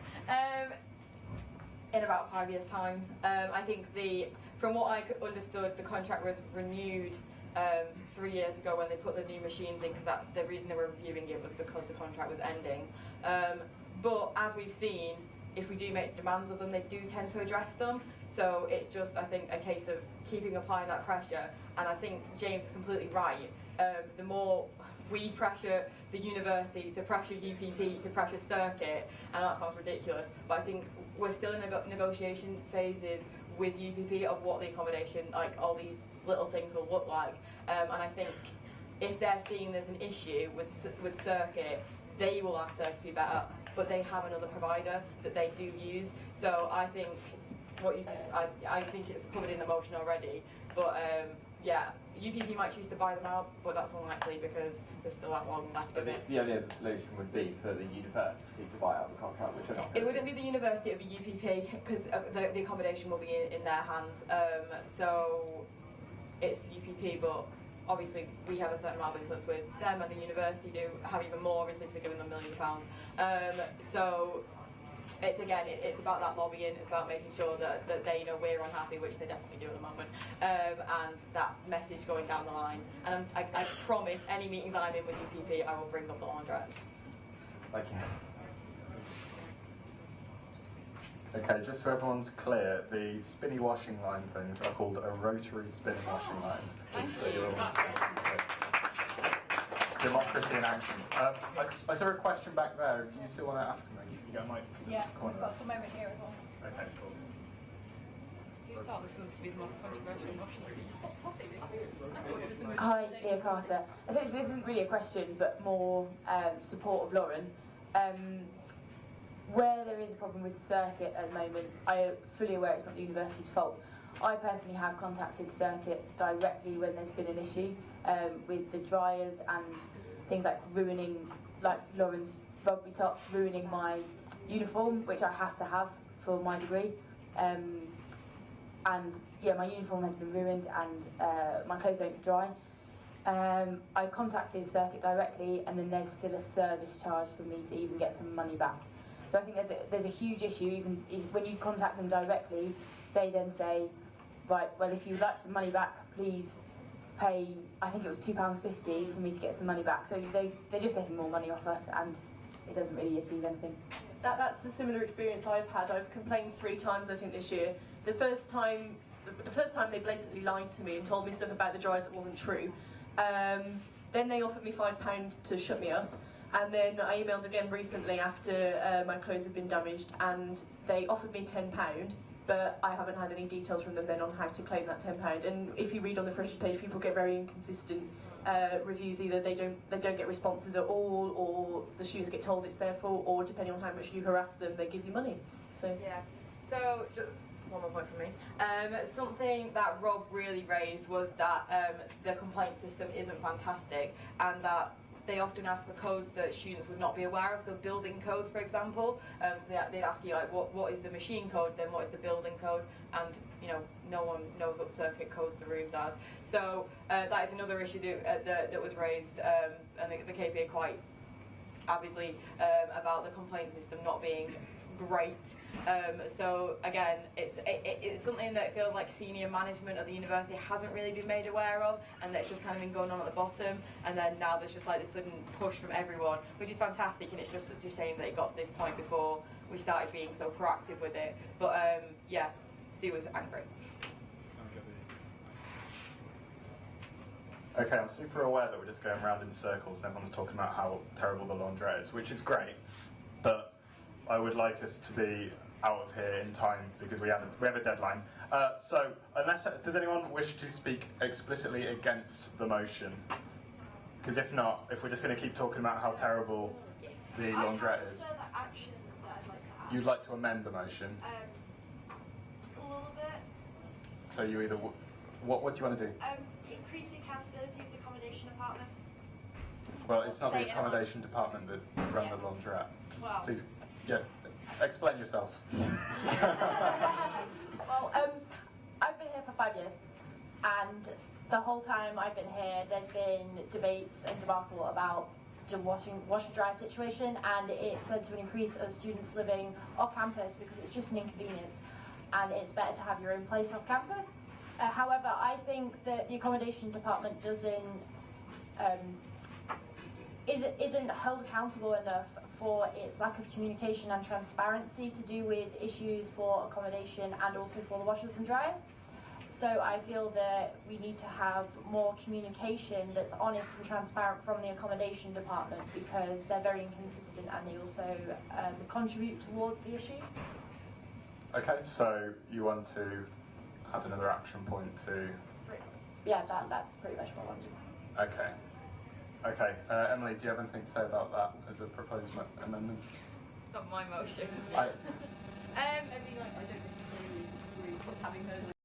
In about 5 years' time, I think from what I understood, the contract was renewed 3 years ago when they put the new machines in, because the reason they were reviewing it was because the contract was ending. But as we've seen, if we do make demands of them, they do tend to address them. So it's just, I think, a case of applying that pressure. And I think James is completely right. The more we pressure the university to pressure UPP to pressure Circuit, and that sounds ridiculous, but I think we're still in negotiation phases with UPP of what the accommodation, like all these little things, will look like. And I think if they're seeing there's an issue with Circuit, they will ask Circuit to be better, but they have another provider that they do use. So I think what you said, I think it's covered in the motion already. But yeah, UPP might choose to buy them out, but that's unlikely because there's still that long left So of it. the only other solution would be for the university to buy out the contract, which are not. It wouldn't be the university, it would be UPP, because the accommodation will be in their hands. So it's UPP, but obviously we have a certain amount of influence with them, and the university do have even more, obviously, because they're giving them £1 million. So it's about that lobbying. It's about making sure that they know we're unhappy, which they definitely do at the moment, and that message going down the line. And I promise, any meetings that I'm in with UPP, I will bring up the laundrette. Thank you. Okay, just so everyone's clear, the spinny washing line things are called a rotary spinning washing line. Just so you're all democracy in action. I saw a question back there. Do you still want to ask something? You got a mic. Yeah, we've got some over here as well. Okay, cool. You thought this would be the most controversial motion topic. Hi, Leah Carter. Essentially, this isn't really a question, but more support of Lauren. Where there is a problem with Circuit at the moment, I am fully aware it's not the university's fault. I personally have contacted Circuit directly when there's been an issue with the dryers and things like ruining, like Lauren's rugby top, ruining my uniform, which I have to have for my degree. And yeah, my uniform has been ruined and my clothes don't dry. I contacted Circuit directly, and then there's still a service charge for me to even get some money back. So I think there's a huge issue. Even when you contact them directly, they then say, right, well, if you'd like some money back, please pay, I think it was £2.50 for me to get some money back. So they're just getting more money off us, and it doesn't really achieve anything. That's a similar experience I've had. I've complained 3 times, I think, this year. The first time they blatantly lied to me and told me stuff about the dryers that wasn't true. Then they offered me £5 to shut me up. And then I emailed again recently after my clothes had been damaged, and they offered me £10, but I haven't had any details from them then on how to claim that £10. And if you read on the first page, people get very inconsistent reviews. Either they don't get responses at all, or the students get told it's their fault, or depending on how much you harass them, they give you money. So yeah. So just one more point from me. Something that Rob really raised was that the complaint system isn't fantastic, and that they often ask for codes that students would not be aware of, so building codes, for example. So they'd ask you, like, what is the machine code, then what is the building code, and no one knows what Circuit codes the rooms as. So that is another issue that was raised, and the KPA quite avidly about the complaint system not being great. So again, it's something that feels like senior management of the university hasn't really been made aware of, and that's just kind of been going on at the bottom, and then now there's just like this sudden push from everyone, which is fantastic, and it's just such a shame that it got to this point before we started being so proactive with it. But yeah, Sue was angry. Okay, I'm super aware that we're just going around in circles and everyone's talking about how terrible the laundrette is, which is great, but I would like us to be out of here in time because we have a deadline. So, does anyone wish to speak explicitly against the motion? Because if not, if we're just going to keep talking about how terrible the laundrette is, you'd like to amend the motion. A little bit. So you either what do you want to do? Increase the accountability of the accommodation department. Well, it's not the accommodation department that run the laundrette. Well. Please, yeah, explain yourself. Well, 5 years, and the whole time I've been here, there's been debates and debacle about the wash and dry situation, and it's led to an increase of students living off campus because it's just an inconvenience, and it's better to have your own place off campus. However, I think that the accommodation department isn't held accountable enough for its lack of communication and transparency to do with issues for accommodation and also for the washers and dryers. So I feel that we need to have more communication that's honest and transparent from the accommodation department, because they're very inconsistent and they also contribute towards the issue. Okay, so you want to add another action point to... Yeah, that's pretty much what I wanted. Okay. Okay, Emily, do you have anything to say about that as a proposed amendment? It's not my motion. I don't disagree with having those